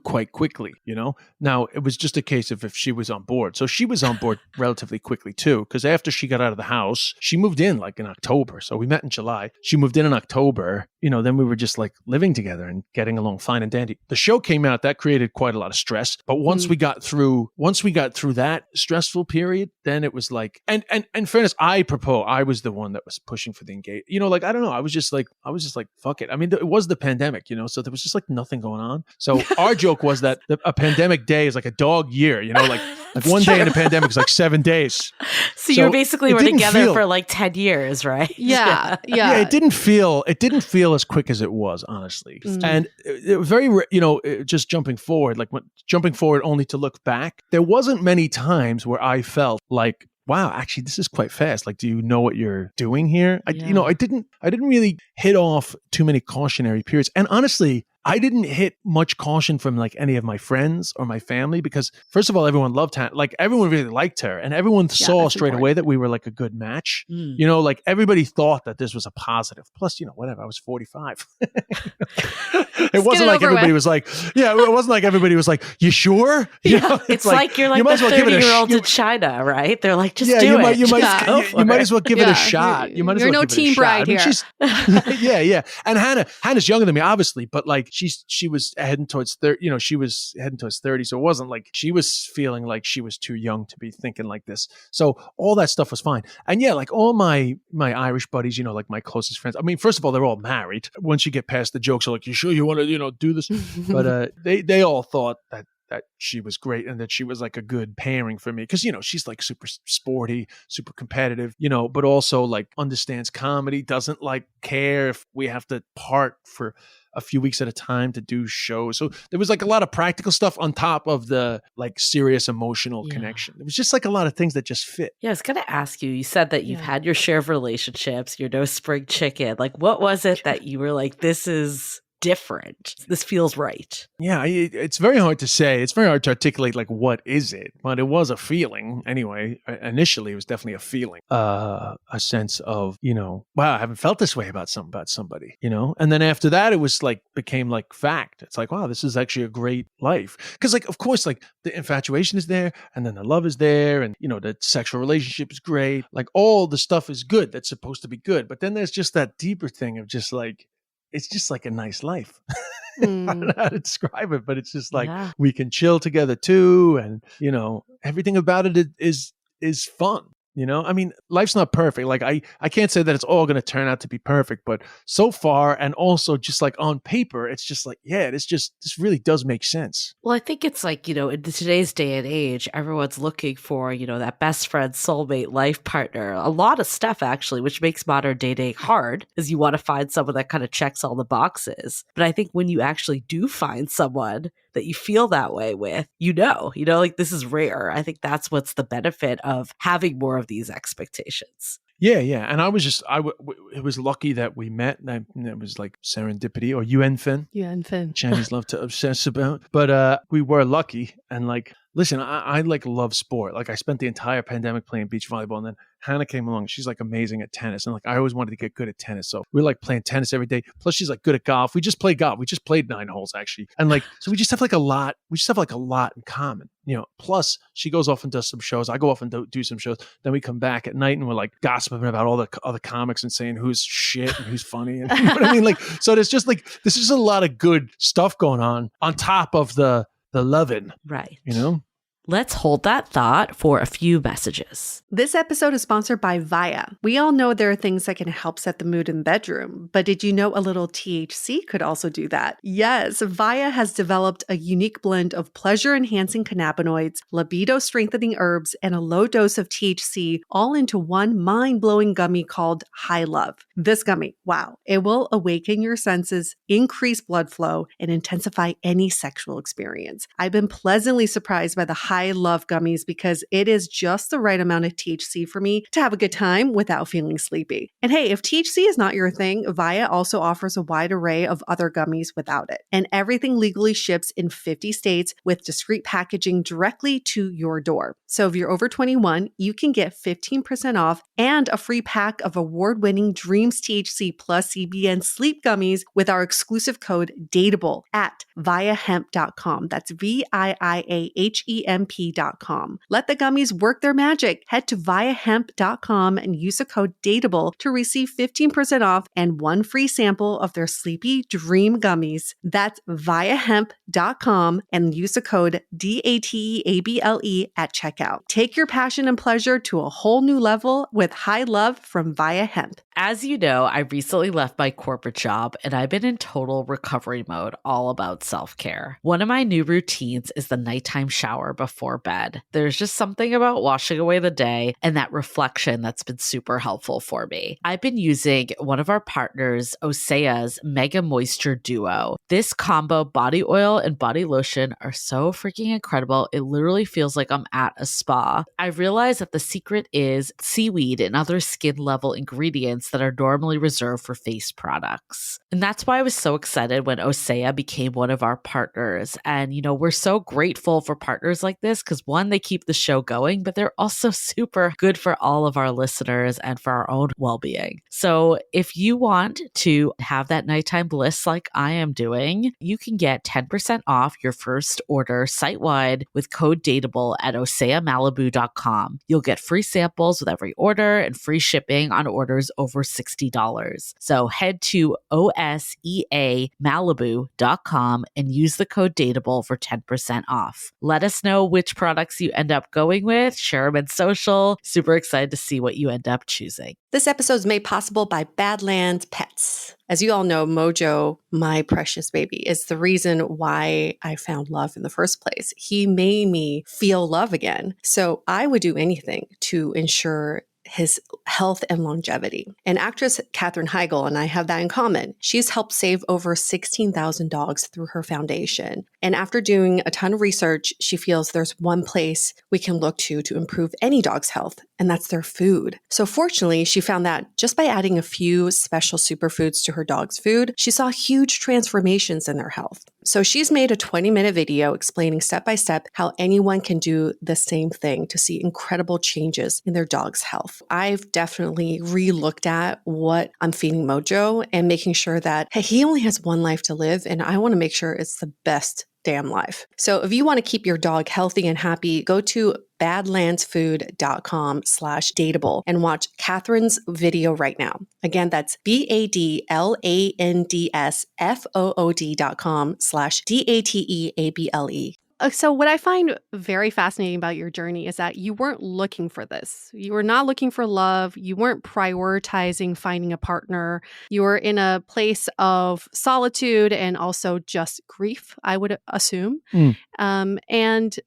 quite quickly, you know. Now, it was just a case of if she was on board. So she was on board relatively quickly too, because after she got out of the house, she moved in like in October. So we met in July. She moved in October. You know, then we were just like living together and getting along fine and dandy. The show came out, that created quite a lot of stress. But once we got through that stressful period, then it was like, and in fairness, I was the one that was pushing for the engagement. You know, like, I don't know. I was just like, fuck it. I mean, it was the pandemic, you know, so there was just like nothing going on. So our joke was that a pandemic day is like a one year, you know, like one day in a pandemic is like 7 days. So you basically were together for like 10 years, right? Yeah. Yeah, it didn't feel as quick as it was, honestly. And it was very, you know, just jumping forward only to look back. There wasn't many times where I felt like, wow, actually, this is quite fast. Like, do you know what you're doing here? You know, I didn't really hit off too many cautionary periods. And honestly, I didn't hit much caution from like any of my friends or my family because, first of all, everyone loved Hannah. Like, everyone really liked her, and everyone saw straight away that we were like a good match. You know, like everybody thought that this was a positive. Plus, you know, whatever, I was 45. It wasn't like everybody was like, it wasn't like everybody was like, you sure? You know, it's like you're like the 30-year-olds in China, right? They're like, just do it. You might as well give it a shot. You might as well give it a shot. You're no teen bride here. Yeah. And Hannah's younger than me, obviously, but like, she was heading towards 30, she was heading towards 30. So it wasn't like she was feeling like she was too young to be thinking like this. So all that stuff was fine. And yeah, like all my Irish buddies, like my closest friends. I mean, first of all, they're all married. Once you get past the jokes, are like, you sure you want to, do this? But they all thought that she was great and that she was like a good pairing for me. Cause she's like super sporty, super competitive, but also like understands comedy, doesn't like care if we have to part for a few weeks at a time to do shows. So there was like a lot of practical stuff on top of the like serious emotional connection. It was just like a lot of things that just fit. Yeah, I was going to ask you said that you've had your share of relationships. You're no spring chicken. Like, what was it that you were like, this is different? This feels right. Yeah, it's very hard to say. It's very hard to articulate like what is it, but it was a feeling anyway. Initially, it was definitely a feeling, a sense of wow, I haven't felt this way about somebody, And then after that, it was like became like fact. It's like, wow, this is actually a great life because like of course like the infatuation is there, and then the love is there, and the sexual relationship is great. Like all the stuff is good that's supposed to be good, but then there's just that deeper thing of just like. It's just like a nice life. I don't know how to describe it, but it's just like we can chill together too. And, everything about it is fun. I mean, life's not perfect. Like I can't say that it's all going to turn out to be perfect, but so far, and also just like on paper, it's just like, this really does make sense. Well, I think it's like, in today's day and age, everyone's looking for, that best friend, soulmate, life partner, a lot of stuff actually, which makes modern dating hard is you want to find someone that kind of checks all the boxes. But I think when you actually do find someone that you feel that way with, like this is rare. I think that's what's the benefit of having more of these expectations. Yeah. And it was lucky that we met. It was like serendipity or UN-fin. Chinese love to obsess about. But we were lucky. And like, listen, I like love sport. Like I spent the entire pandemic playing beach volleyball, and then Hannah came along. She's like amazing at tennis. And like, I always wanted to get good at tennis. So we like playing tennis every day. Plus she's like good at golf. We just play golf. We just played 9 holes actually. And like, so we just have like a lot in common, plus she goes off and does some shows. I go off and do some shows. Then we come back at night and we're like gossiping about all the other comics and saying who's shit and who's funny. And you know what I mean? Like, so there's just like, this is a lot of good stuff going on top of the loving. Right. Let's hold that thought for a few messages. This episode is sponsored by Via. We all know there are things that can help set the mood in the bedroom, but did you know a little THC could also do that? Yes, Via has developed a unique blend of pleasure-enhancing cannabinoids, libido-strengthening herbs, and a low dose of THC all into one mind-blowing gummy called High Love. This gummy, wow, it will awaken your senses, increase blood flow, and intensify any sexual experience. I've been pleasantly surprised by the High Love gummies because it is just the right amount of THC for me to have a good time without feeling sleepy. And hey, if THC is not your thing, Via also offers a wide array of other gummies without it. And everything legally ships in 50 states with discreet packaging directly to your door. So if you're over 21, you can get 15% off and a free pack of award-winning Dreams THC plus CBN sleep gummies with our exclusive code DATEABLE at viahemp.com. That's VIIAHEMP.com. Let the gummies work their magic. Head to viahemp.com and use the code DATEABLE to receive 15% off and one free sample of their Sleepy Dream gummies. That's viahemp.com and use the code DATEABLE at checkout. Take your passion and pleasure to a whole new level with High Love from Via Hemp. As you know, I recently left my corporate job and I've been in total recovery mode, all about self-care. One of my new routines is the nighttime shower before bed. There's just something about washing away the day and that reflection that's been super helpful for me. I've been using one of our partners, Osea's Mega Moisture Duo. This combo body oil and body lotion are so freaking incredible. It literally feels like I'm at a spa. I realized that the secret is seaweed and other skin level ingredients that are normally reserved for face products. And that's why I was so excited when Osea became one of our partners. And, we're so grateful for partners like like this because one, they keep the show going, but they're also super good for all of our listeners and for our own well-being. So if you want to have that nighttime bliss like I am doing, you can get 10% off your first order site-wide with code DATEABLE at oseamalibu.com. You'll get free samples with every order and free shipping on orders over $60. So head to oseamalibu.com and use the code DATEABLE for 10% off. Let us know which products you end up going with. Share them in social. Super excited to see what you end up choosing. This episode is made possible by Badlands Pets. As you all know, Mojo, my precious baby, is the reason why I found love in the first place. He made me feel love again. So I would do anything to ensure his health and longevity. And actress Katherine Heigl and I have that in common. She's helped save over 16,000 dogs through her foundation. And after doing a ton of research, she feels there's one place we can look to improve any dog's health, and that's their food. So fortunately, she found that just by adding a few special superfoods to her dog's food, she saw huge transformations in their health. So she's made a 20-minute video explaining step by step how anyone can do the same thing to see incredible changes in their dog's health. I've definitely re-looked at what I'm feeding Mojo and making sure that, hey, he only has one life to live, and I want to make sure it's the best damn life. So if you want to keep your dog healthy and happy, go to badlandsfood.com/dateable and watch Catherine's video right now. Again, that's badlandsfood.com/dateable. So what I find very fascinating about your journey is that you weren't looking for this. You were not looking for love. You weren't prioritizing finding a partner. You were in a place of solitude and also just grief, I would assume. And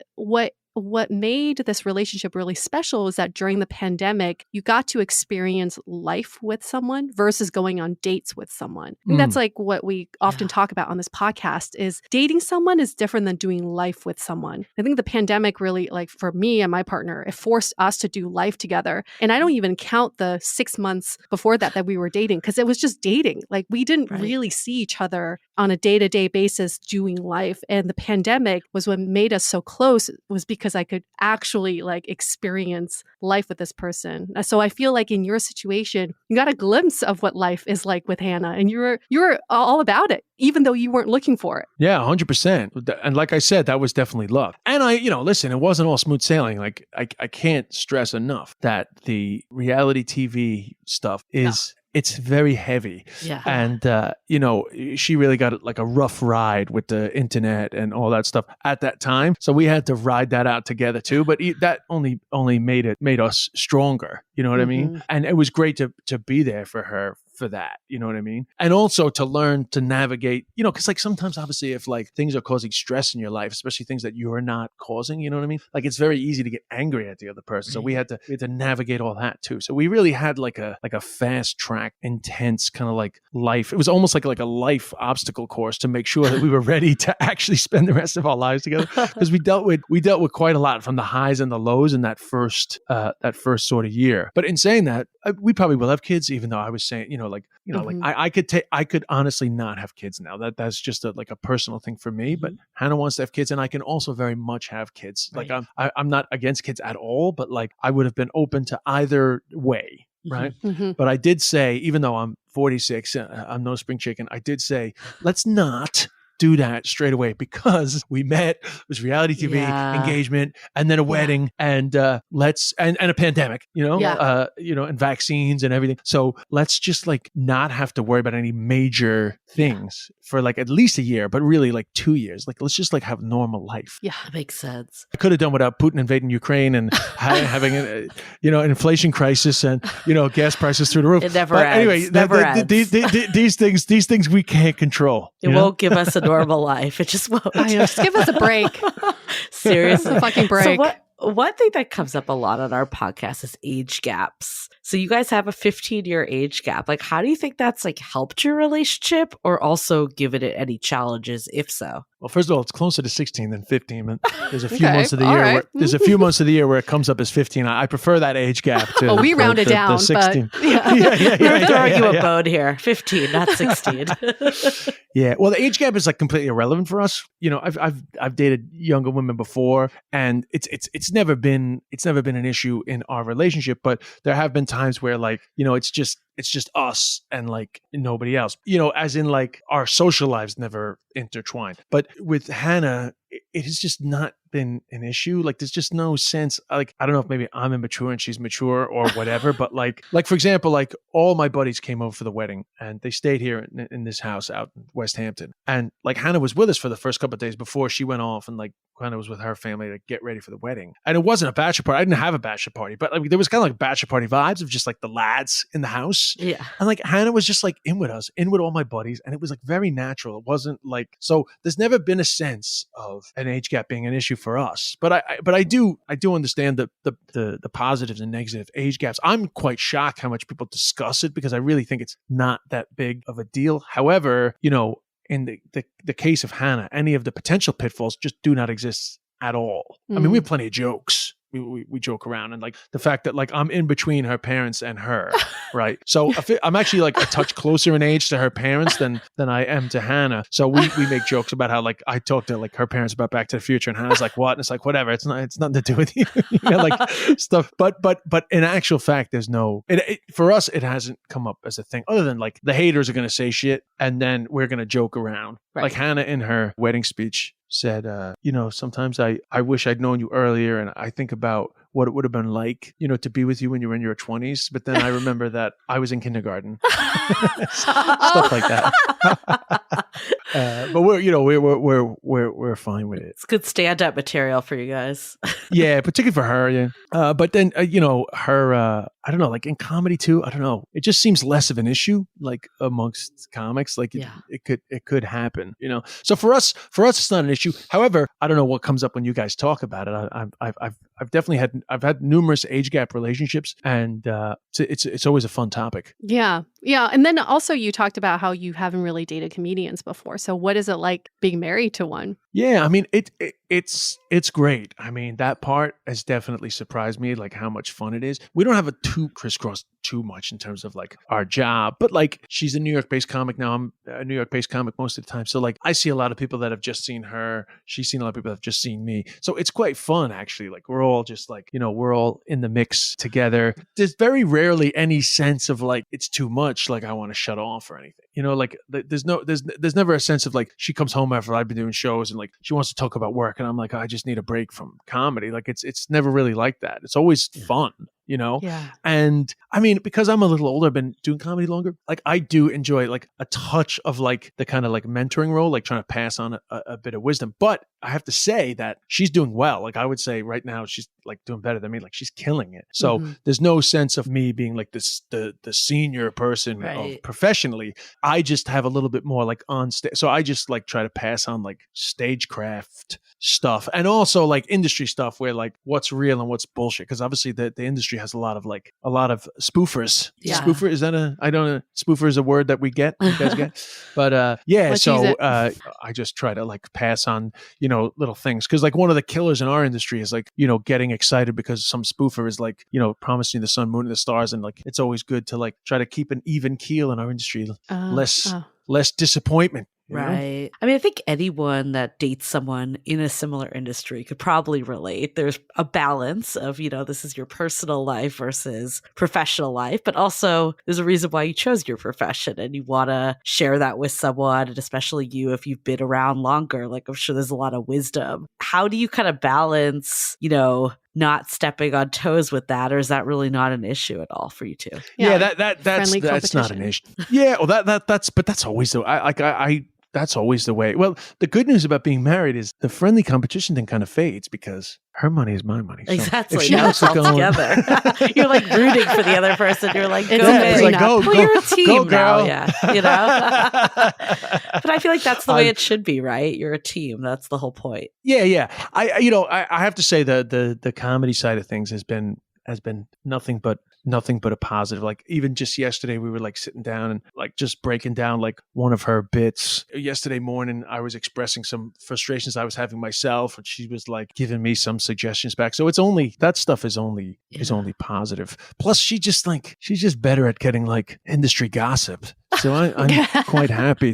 what made this relationship really special is that during the pandemic, you got to experience life with someone versus going on dates with someone. And that's like what we often talk about on this podcast is dating someone is different than doing life with someone. I think the pandemic really, like for me and my partner, it forced us to do life together. And I don't even count the 6 months before that we were dating because it was just dating. Like we didn't really see each other on a day-to-day basis doing life. And the pandemic was what made us so close was because I could actually like experience life with this person. So I feel like in your situation, you got a glimpse of what life is like with Hannah and you were all about it, even though you weren't looking for it. Yeah, 100%. And like I said, that was definitely luck. And listen, it wasn't all smooth sailing. Like I can't stress enough that the reality TV stuff is... It's very heavy. Yeah. And, she really got like a rough ride with the internet and all that stuff at that time. So we had to ride that out together too. But that only made us stronger. You know what I mean? And it was great to be there for her for that. You know what I mean? And also to learn to navigate, because like sometimes obviously if like things are causing stress in your life, especially things that you're not causing, you know what I mean? Like it's very easy to get angry at the other person. So we had to navigate all that too. So we really had like a fast track, intense kind of like life. It was almost like a life obstacle course to make sure that we were ready to actually spend the rest of our lives together. Because we dealt with quite a lot from the highs and the lows in that first sort of year. But in saying that, we probably will have kids, even though I was saying, I could honestly not have kids now. That's just a personal thing for me. But Hannah wants to have kids, and I can also very much have kids. Right. Like I'm not against kids at all, but like I would have been open to either way. Right. But I did say, even though I'm 46, I'm no spring chicken, I did say, let's not do that straight away because we met, it was reality TV, engagement, and then a wedding and and a pandemic, and vaccines and everything. So let's just like not have to worry about any major things for like at least a year, but really like 2 years. Like let's just like have normal life. Yeah, that makes sense. I could have done without Putin invading Ukraine and having an inflation crisis and gas prices through the roof. It never ends. Anyway, these things we can't control. It won't give us a normal life. It just won't. I know. Just give us a break. Seriously. A fucking break. So one thing that comes up a lot on our podcast is age gaps. So you guys have a 15-year age gap. Like, how do you think that's like helped your relationship or also given it any challenges, if so? Well, first of all, it's closer to 16 than 15. And there's a few Okay, months of the all year right. where there's a few months of the year where it comes up as 15. I prefer that age gap to Well, we round it down, the 16. but yeah. We're throwing you a bone here. 15, not 16. Yeah. Well, the age gap is like completely irrelevant for us. You know, I've dated younger women before, and it's never been an issue in our relationship. But there have been times where, like, you know, it's just us and like nobody else. You know, as in like our social lives never intertwined. But with Hannah, it has just not been an issue. Like, there's just no sense. Like, I don't know if maybe I'm immature and she's mature or whatever, but like for example, like all my buddies came over for the wedding and they stayed here in this house out in West Hampton. And like Hannah was with us for the first couple of days before she went off, and like Hannah was with her family to get ready for the wedding. And it wasn't a bachelor party. I didn't have a bachelor party, but like there was kind of like bachelor party vibes of just like the lads in the house. Yeah. And like Hannah was just like in with us, in with all my buddies. And it was like very natural. It wasn't like, so there's never been a sense of an age gap being an issue for us. But I do understand the positives and negative age gaps. I'm quite shocked how much people discuss it because I really think it's not that big of a deal. However, you know, in the case of Hannah, any of the potential pitfalls just do not exist at all. I mean, we have plenty of jokes. We joke around, and like the fact that like I'm in between her parents and her, right? So I'm actually like a touch closer in age to her parents than I am to Hannah. So we make jokes about how like I talk to like her parents about Back to the Future, and Hannah's like, what? And it's like, whatever. It's nothing to do with you, you know, like stuff. But in actual fact, there's no. For us, it hasn't come up as a thing other than like the haters are going to say shit, and then we're going to joke around. Right. Like Hannah in her wedding speech said, you know, sometimes I wish I'd known you earlier, and I think about what it would have been like, you know, to be with you when you were in your 20s. But then I remember that I was in kindergarten, stuff like that. But we're fine with it. It's good stand-up material for you guys. Yeah, particularly for her. Yeah. But then you know, her I don't know, like in comedy too. I don't know. It just seems less of an issue, like amongst comics. Like it could happen, you know. So for us, it's not an issue. However, I don't know what comes up when you guys talk about it. I've definitely had numerous age gap relationships, and it's always a fun topic. Yeah. And then also you talked about how you haven't really dated comedians before. So what is it like being married to one? Yeah, I mean it's great. I mean, that part has definitely surprised me, like how much fun it is. We don't have a too crisscross too much in terms of like our job, but like she's a New York-based comic now. I'm a New York-based comic most of the time, so like I see a lot of people that have just seen her. She's seen a lot of people that have just seen me. So it's quite fun actually. Like we're all just like, you know, we're all in the mix together. There's very rarely any sense of like it's too much, like I want to shut off or anything. You know, like there's never a sense of like she comes home after I've been doing shows and like she wants to talk about work and I'm like, oh, I just need a break from comedy. Like it's never really like that. It's always fun, you know? Yeah. And I mean, because I'm a little older, I've been doing comedy longer, like I do enjoy like a touch of like the kind of like mentoring role, like trying to pass on a bit of wisdom. But I have to say that she's doing well. Like I would say right now she's like doing better than me. Like she's killing it. So there's no sense of me being like this the senior person of professionally. I just have a little bit more like on stage. So I just like try to pass on like stagecraft stuff and also like industry stuff where like what's real and what's bullshit. Because obviously the industry has a lot of spoofers. Yeah. Spoofer, is that I don't know. Spoofer is a word that you guys get. But yeah, Let's so I just try to like pass on, you know, little things. Because like one of the killers in our industry is like, you know, getting excited because some spoofer is like, you know, promising the sun, moon, and the stars. And like, it's always good to like try to keep an even keel in our industry. Less disappointment. Right. I mean, I think anyone that dates someone in a similar industry could probably relate. There's a balance of, you know, this is your personal life versus professional life, but also there's a reason why you chose your profession and you want to share that with someone, and especially you if you've been around longer. Like, I'm sure there's a lot of wisdom. How do you kind of balance, you know, not stepping on toes with that, or is that really not an issue at all for you two? Yeah, that's not an issue. Yeah, well, that's always the that's always the way. Well, the good news about being married is the friendly competition then kind of fades because her money is my money. So exactly. Now it's all together. You're like rooting for the other person. You're like, go, you're a team go, girl. now. Yeah, you know. But I feel like that's the way it should be, right? You're a team. That's the whole point. Yeah. I have to say the comedy side of things has been nothing but nothing but a positive. Like even just yesterday, we were like sitting down and like just breaking down like one of her bits. Yesterday morning, I was expressing some frustrations I was having myself, and she was like giving me some suggestions back. So it's only, that stuff is only positive. Plus, she's just better at getting like industry gossip. So I'm quite happy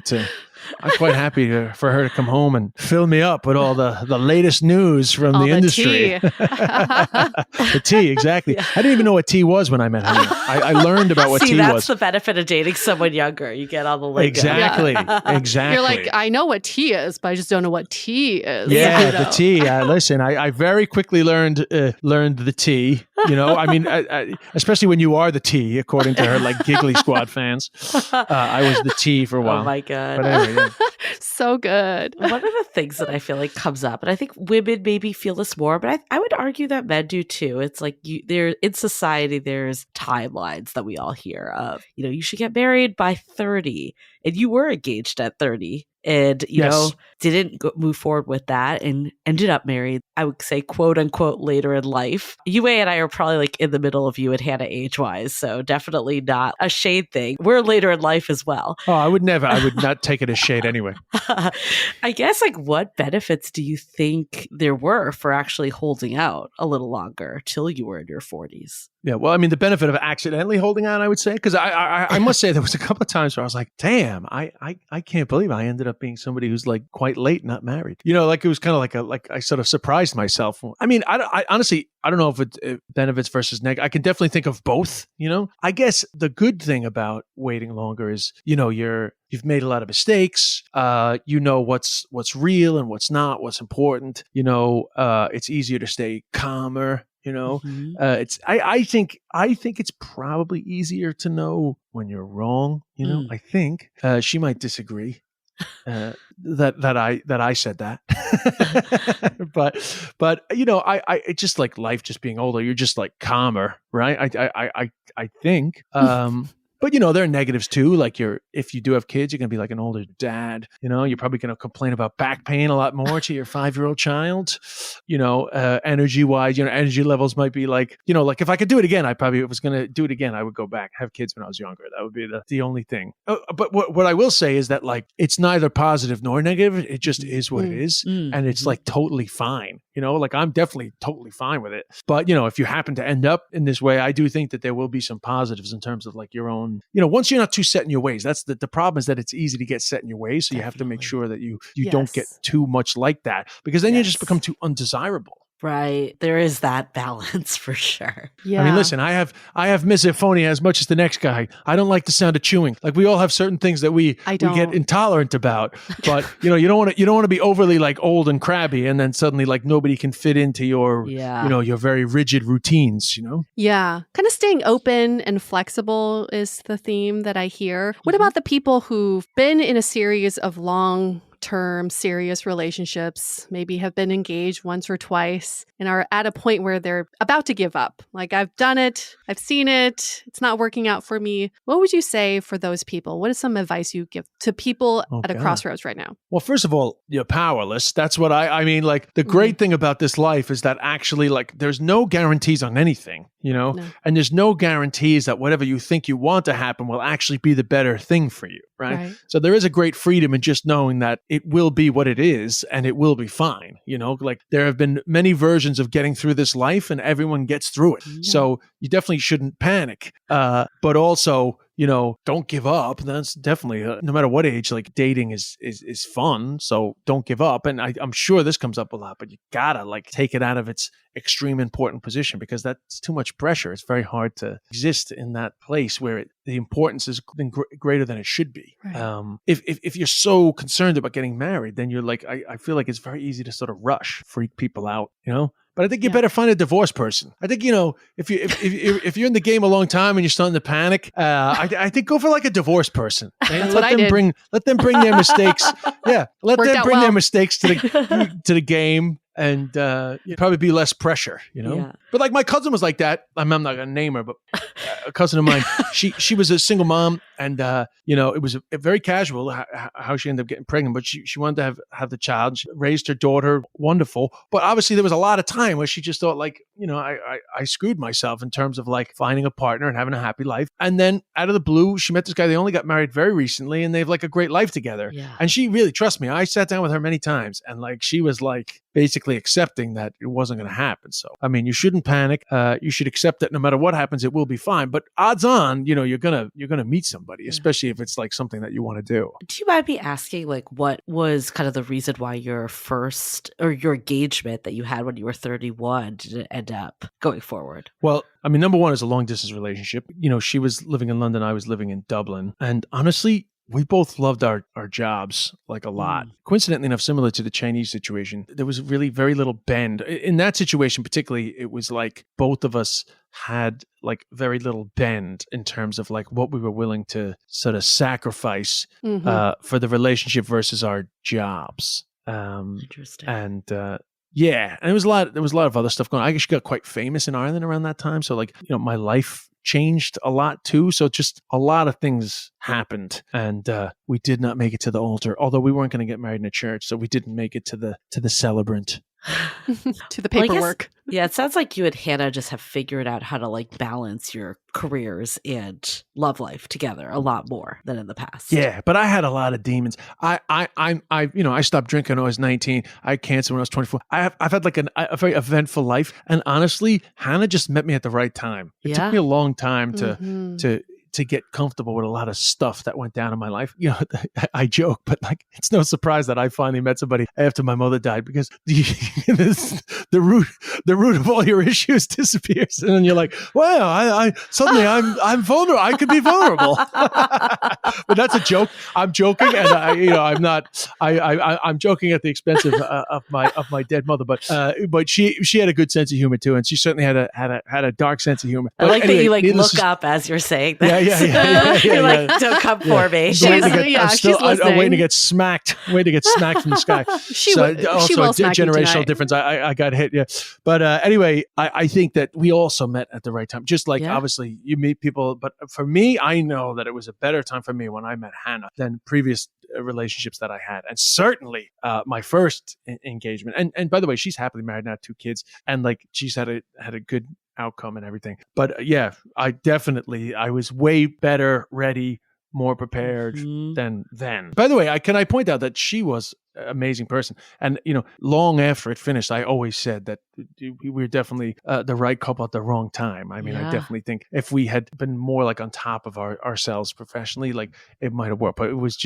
for her to come home and fill me up with all the latest news from the industry. The tea, exactly. Yeah. I didn't even know what tea was when I met Hannah. I learned about what tea was. That's the benefit of dating someone younger. You get all the lingo. Exactly. Exactly. You're like, I know what tea is, but I just don't know what tea is. Yeah, the tea. Listen, I very quickly learned the tea. You know, I mean, especially when you are the tea, according to her, like Giggly Squad fans. I was the tea for a while. Oh my God. But anyway, yeah. So good. One of the things that I feel like comes up, and I think women maybe feel this more, but I would argue that men do too. It's like there in society, there's timelines that we all hear of, you know, you should get married by 30, and you were engaged at 30. And, you know, didn't move forward with that and ended up married, I would say, quote unquote, later in life. UA and I are probably like in the middle of you and Hannah age-wise, so definitely not a shade thing. We're later in life as well. Oh, I would not take it as shade anyway. I guess, like, what benefits do you think there were for actually holding out a little longer till you were in your 40s? Yeah, well, I mean, the benefit of accidentally holding on, I would say, because I must say there was a couple of times where I was like, damn, I can't believe I ended up being somebody who's like quite late, not married. You know, like it was kind of like I sort of surprised myself. I mean, I honestly, I don't know if it's benefits versus negative. I can definitely think of both, you know. I guess the good thing about waiting longer is, you know, you've made a lot of mistakes. You know what's real and what's not, what's important. You know, it's easier to stay calmer. You know, I think it's probably easier to know when you're wrong. You know, I think she might disagree that I said that, but you know, it's just like life, just being older, you're just like calmer, right? I think. But, you know, there are negatives too. Like if you do have kids, you're going to be like an older dad. You know, you're probably going to complain about back pain a lot more to your 5-year-old child. You know, energy wise, you know, energy levels might be like, you know, like if I could do it again, if I was going to do it again, I would go back, have kids when I was younger. That would be the only thing. But what I will say is that like, it's neither positive nor negative. It just is what it is. And it's like totally fine. You know, like I'm definitely totally fine with it. But, you know, if you happen to end up in this way, I do think that there will be some positives in terms of like your own, you know, once you're not too set in your ways. That's the problem, is that it's easy to get set in your ways. So you have to make sure that you don't get too much like that, because then you just become too undesirable. Right. There is that balance for sure. Yeah. I mean, listen, I have misophonia as much as the next guy. I don't like the sound of chewing. Like we all have certain things that we get intolerant about. But you know, you don't want to be overly like old and crabby, and then suddenly like nobody can fit into your you know, your very rigid routines, you know? Yeah. Kind of staying open and flexible is the theme that I hear. What about the people who've been in a series of long-term serious relationships, maybe have been engaged once or twice, and are at a point where they're about to give up? Like, I've done it, I've seen it, it's not working out for me. What would you say for those people? What is some advice you give to people at a crossroads right now? Well, first of all, you're powerless. That's what I mean, like the great thing about this life is that actually like there's no guarantees on anything, you know, and there's no guarantees that whatever you think you want to happen will actually be the better thing for you. Right. So there is a great freedom in just knowing that it will be what it is and it will be fine. You know, like there have been many versions of getting through this life and everyone gets through it. Yeah. So you definitely shouldn't panic. But also, you know, don't give up. That's definitely, no matter what age, like dating is fun. So don't give up. And I'm sure this comes up a lot, but you gotta like take it out of its extreme important position, because that's too much pressure. It's very hard to exist in that place where the importance is greater than it should be. Right. If you're so concerned about getting married, then you're like, I feel like it's very easy to sort of rush, freak people out, you know? But I think you better find a divorced person. I think, you know, if you're in the game a long time and you're starting to panic, I think go for like a divorosed person. And let them bring their mistakes. Yeah, let them bring their mistakes to the game, and probably be less pressure, you know. Yeah. But like my cousin was like that. I'm not gonna name her, but a cousin of mine, she was a single mom, And, it was very casual how she ended up getting pregnant, but she wanted to have the child. She raised her daughter, wonderful. But obviously there was a lot of time where she just thought like, I screwed myself in terms of like finding a partner and having a happy life. And then out of the blue, she met this guy. They only got married very recently and they have like a great life together. Yeah. And she really, trust me, I sat down with her many times and like, she was like basically accepting that it wasn't going to happen. So, I mean, you shouldn't panic. You should accept that no matter what happens, it will be fine. But odds on, you're going to meet somebody, especially if it's like something that you want to do. Do you mind me asking, like, what was kind of the reason why your first or your engagement that you had when you were 31 didn't end up going forward? Well, I mean, number one is a long distance relationship. She was living in London. I was living in Dublin. And honestly, we both loved our jobs like a lot. Coincidentally enough, similar to the Chinese situation, there was really very little bend. In that situation particularly, it was like both of us had like very little bend in terms of like what we were willing to sort of sacrifice for the relationship versus our jobs. Interesting. And yeah, and there was a lot of other stuff going on. I actually got quite famous in Ireland around that time. So like, my life changed a lot too. So just a lot of things happened, and we did not make it to the altar. Although we weren't going to get married in a church, so we didn't make it to the celebrant. To the paperwork. Yeah, it sounds like you and Hannah just have figured out how to like balance your careers and love life together a lot more than in the past. Yeah, but I had a lot of demons. I stopped drinking when I was 19. I had cancer when I was 24. I've had like a very eventful life, and honestly, Hannah just met me at the right time. It took me a long time to get comfortable with a lot of stuff that went down in my life. I joke, but like, it's no surprise that I finally met somebody after my mother died, because the root of all your issues disappears. And then you're like, well, I suddenly I'm vulnerable. I could be vulnerable. But that's a joke. I'm joking. And I'm not, I'm joking at the expense of my dead mother, but she had a good sense of humor too. And she certainly had a dark sense of humor. I like that you like look up as you're saying that. Yeah. You're like, don't come for me. She's listening. I'm waiting to get smacked. Waiting to get smacked from the sky. She will smack you generational tonight. difference. I got hit. Yeah, but anyway, I think that we also met at the right time. Just like obviously you meet people, but for me, I know that it was a better time for me when I met Hannah than previous relationships that I had, and certainly my first engagement. And by the way, she's happily married now, 2 kids, and like she's had a good outcome and everything. But yeah, I was way better ready, more prepared than then. By the way, can I point out that she was an amazing person, and long after it finished, I always said that we were definitely the right couple at the wrong time. I mean, I definitely think if we had been more like on top of ourselves professionally, like it might have worked, but it was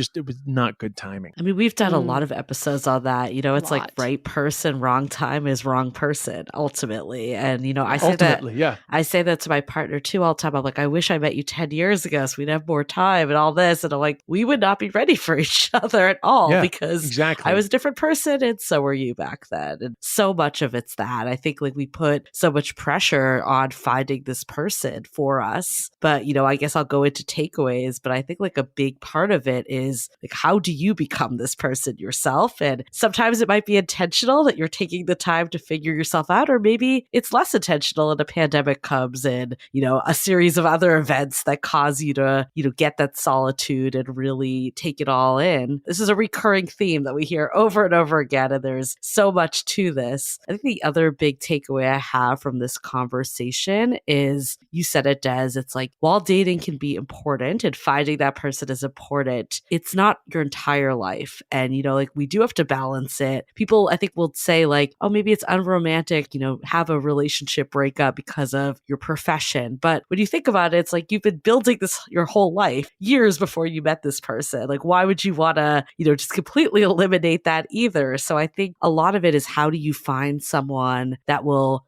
not good timing. I mean, we've done a lot of episodes on that. It's like right person, wrong time is wrong person ultimately. And I say I say that to my partner too all the time. I'm like, I wish I met you 10 years ago so we'd have more time and all this. And I'm like, we would not be ready for each other at all because exactly. I was a different person and so were you back then. And so much of it's that. I think like we put so much pressure on finding this person for us. But, I guess I'll go into takeaways, but I think like a big part of it is like, how do you become this person yourself? And sometimes it might be intentional that you're taking the time to figure yourself out, or maybe it's less intentional and a pandemic comes and, a series of other events that cause you to, get that solitude and really take it all in. This is a recurring theme that we hear over and over again, and there's so much to this. I think the other big takeaway I have from this conversation is, you said it, Des, it's like, while dating can be important and finding that person is important, it's not your entire life. And, like we do have to balance it. People, I think, will say like, oh, maybe it's unromantic, have a relationship breakup because of your profession. But when you think about it, it's like you've been building this your whole life, years before you met this person. Like, why would you want to, just completely eliminate that either? So I think a lot of it is, how do you find someone that will,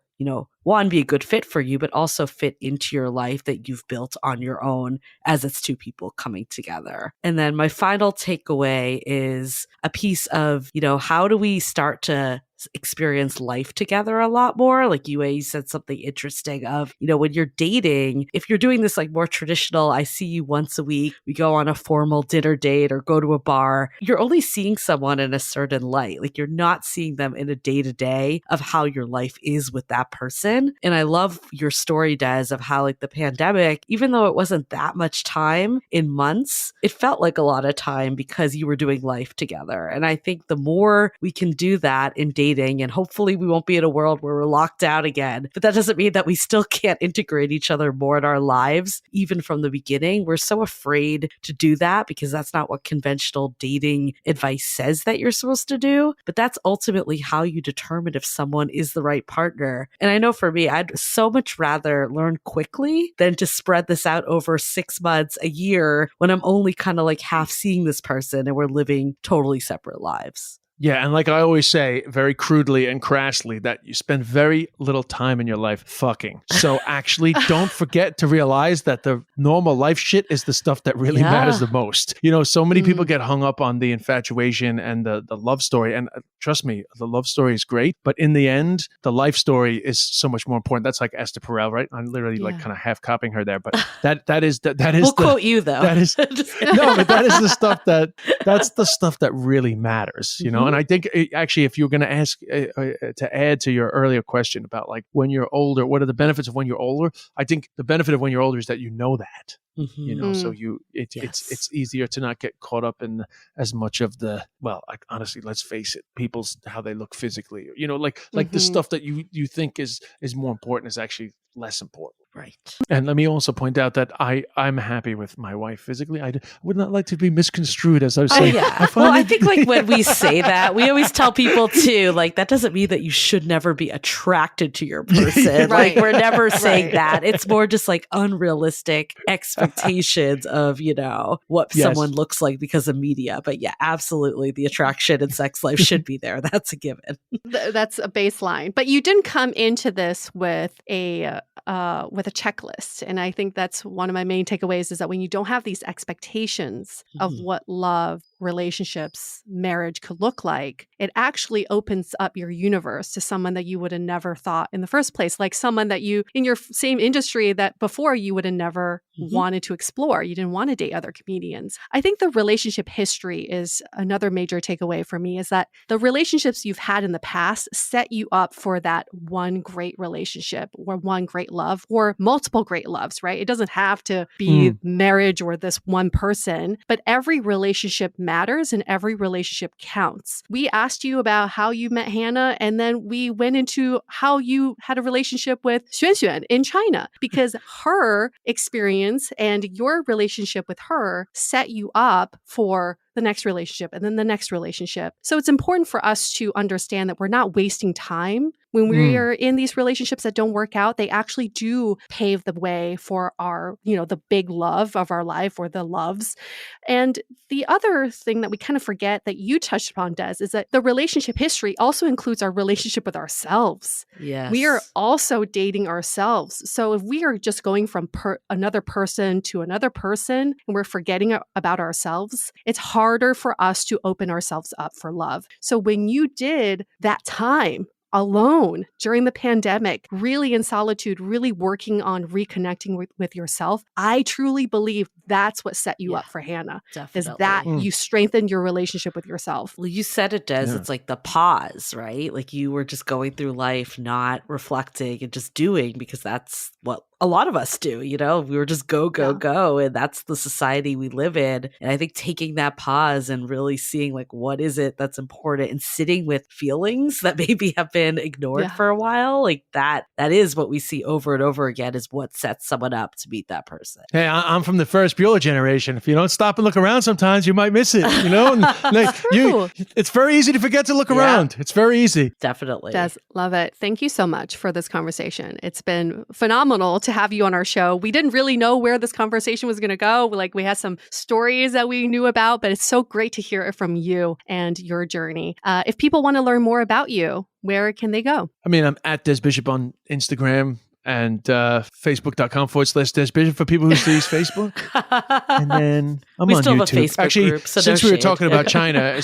one, be a good fit for you, but also fit into your life that you've built on your own as it's 2 people coming together. And then my final takeaway is a piece of, how do we start to experience life together a lot more. Like you said something interesting of, when you're dating, if you're doing this like more traditional, I see you once a week, we go on a formal dinner date or go to a bar, you're only seeing someone in a certain light. Like you're not seeing them in a day-to-day of how your life is with that person. And I love your story, Des, of how like the pandemic, even though it wasn't that much time in months, it felt like a lot of time because you were doing life together. And I think the more we can do that in dating, and hopefully we won't be in a world where we're locked out again, but that doesn't mean that we still can't integrate each other more in our lives, even from the beginning. We're so afraid to do that because that's not what conventional dating advice says that you're supposed to do. But that's ultimately how you determine if someone is the right partner. And I know for me, I'd so much rather learn quickly than to spread this out over 6 months, a year, when I'm only kind of like half seeing this person and we're living totally separate lives. Yeah, and like I always say, very crudely and crassly, that you spend very little time in your life fucking. So actually, don't forget to realize that the normal life shit is the stuff that really matters the most. So many people get hung up on the infatuation and the love story. And trust me, the love story is great. But in the end, the life story is so much more important. That's like Esther Perel, right? I'm literally like kind of half copying her there. But that is we'll quote you, though. That is, no, but that is the stuff that's the stuff that really matters, And I think actually, if you're going to ask to add to your earlier question about like when you're older, what are the benefits of when you're older? I think the benefit of when you're older is that you know that. So it's easier to not get caught up in as much of the, honestly, let's face it, people's how they look physically, like the stuff that you think is more important is actually less important. Right. And let me also point out that I'm happy with my wife physically. I would not like to be misconstrued as I was saying. I think like when we say that, we always tell people too, like that doesn't mean that you should never be attracted to your person. Like we're never saying that. It's more just like unrealistic expectations of, what someone looks like because of media. But yeah, absolutely. The attraction and sex life should be there. That's a given. That's a baseline. But you didn't come into this with a checklist. And I think that's one of my main takeaways is that when you don't have these expectations of what love, relationships, marriage could look like, it actually opens up your universe to someone that you would have never thought in the first place, like someone that you in your same industry that before you would have never wanted to explore. You didn't want to date other comedians. I think the relationship history is another major takeaway for me, is that the relationships you've had in the past set you up for that one great relationship or one great love or multiple great loves, right? It doesn't have to be marriage or this one person, but every relationship matters and every relationship counts. We asked you about how you met Hannah, and then we went into how you had a relationship with Xuan in China, because her experience and your relationship with her set you up for the next relationship and then the next relationship. So it's important for us to understand that we're not wasting time when we are in these relationships that don't work out. They actually do pave the way for our, the big love of our life or the loves. And the other thing that we kind of forget that you touched upon, Des, is that the relationship history also includes our relationship with ourselves. Yes. We are also dating ourselves. So if we are just going from another person to another person and we're forgetting about ourselves, it's harder for us to open ourselves up for love. So when you did that time alone during the pandemic, really in solitude, really working on reconnecting with yourself, I truly believe that's what set you up for Hannah. Definitely. Is that you strengthened your relationship with yourself. Well, you said it, Des. It's like the pause, right? Like you were just going through life, not reflecting and just doing, because that's what a lot of us do, we were just go, and that's the society we live in. And I think taking that pause and really seeing like, what is it that's important, and sitting with feelings that maybe have been ignored for a while, like that is what we see over and over again, is what sets someone up to meet that person. Hey, I'm from the first Bueller generation. If you don't stop and look around sometimes, you might miss it, And, like, it's very easy to forget to look around. It's very easy. Definitely. Des, love it. Thank you so much for this conversation. It's been phenomenal to have you on our show. We didn't really know where this conversation was going to go. Like, we had some stories that we knew about, but it's so great to hear it from you and your journey. If people want to learn more about you, where can they go? I mean, I'm at Des Bishop on Instagram. and facebook.com/Desbition for people who still use Facebook. And then I'm on still YouTube. have a Facebook Actually, group, so since no we were shade. talking about China,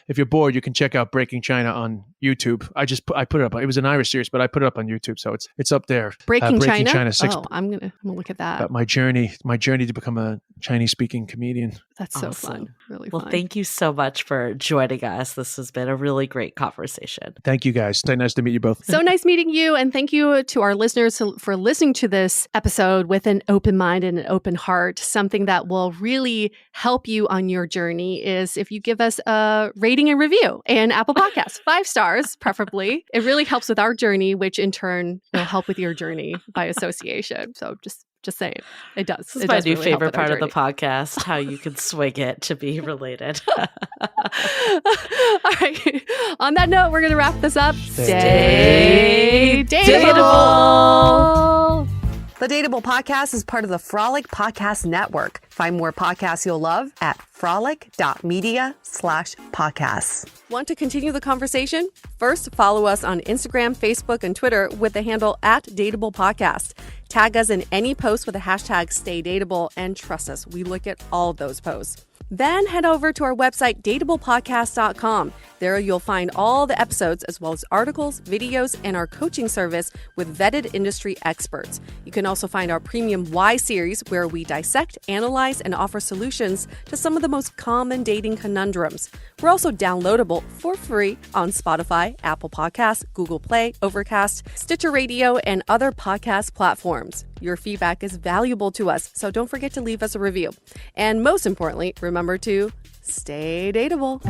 if you're bored, you can check out Breaking China on YouTube. I put it up. It was an Irish series, but I put it up on YouTube, so it's up there. Breaking China. 6. I'm gonna look at that. About my journey to become a Chinese speaking comedian. That's so fun. Really fun. Well, thank you so much for joining us. This has been a really great conversation. Thank you, guys. So nice to meet you both. So nice meeting you. And thank you to our listeners for listening to this episode with an open mind and an open heart. Something that will really help you on your journey is if you give us a rating and review in Apple Podcasts, 5 stars, preferably. It really helps with our journey, which in turn will help with your journey by association. So just saying, it does. This is my new favorite part of the podcast, how you can swing it to be related. All right. On that note, we're going to wrap this up. Stay dateable. The Dateable Podcast is part of the Frolic Podcast Network. Find more podcasts you'll love at frolic.media/podcasts. Want to continue the conversation? First, follow us on Instagram, Facebook, and Twitter with the handle @DateablePodcast. Tag us in any post with the hashtag StayDateable, and trust us, we look at all of those posts. Then head over to our website, dateablepodcast.com. There you'll find all the episodes as well as articles, videos, and our coaching service with vetted industry experts. You can also find our premium Why series where we dissect, analyze, and offer solutions to some of the most common dating conundrums. We're also downloadable for free on Spotify, Apple Podcasts, Google Play, Overcast, Stitcher Radio, and other podcast platforms. Your feedback is valuable to us, so don't forget to leave us a review. And most importantly, remember to stay dateable.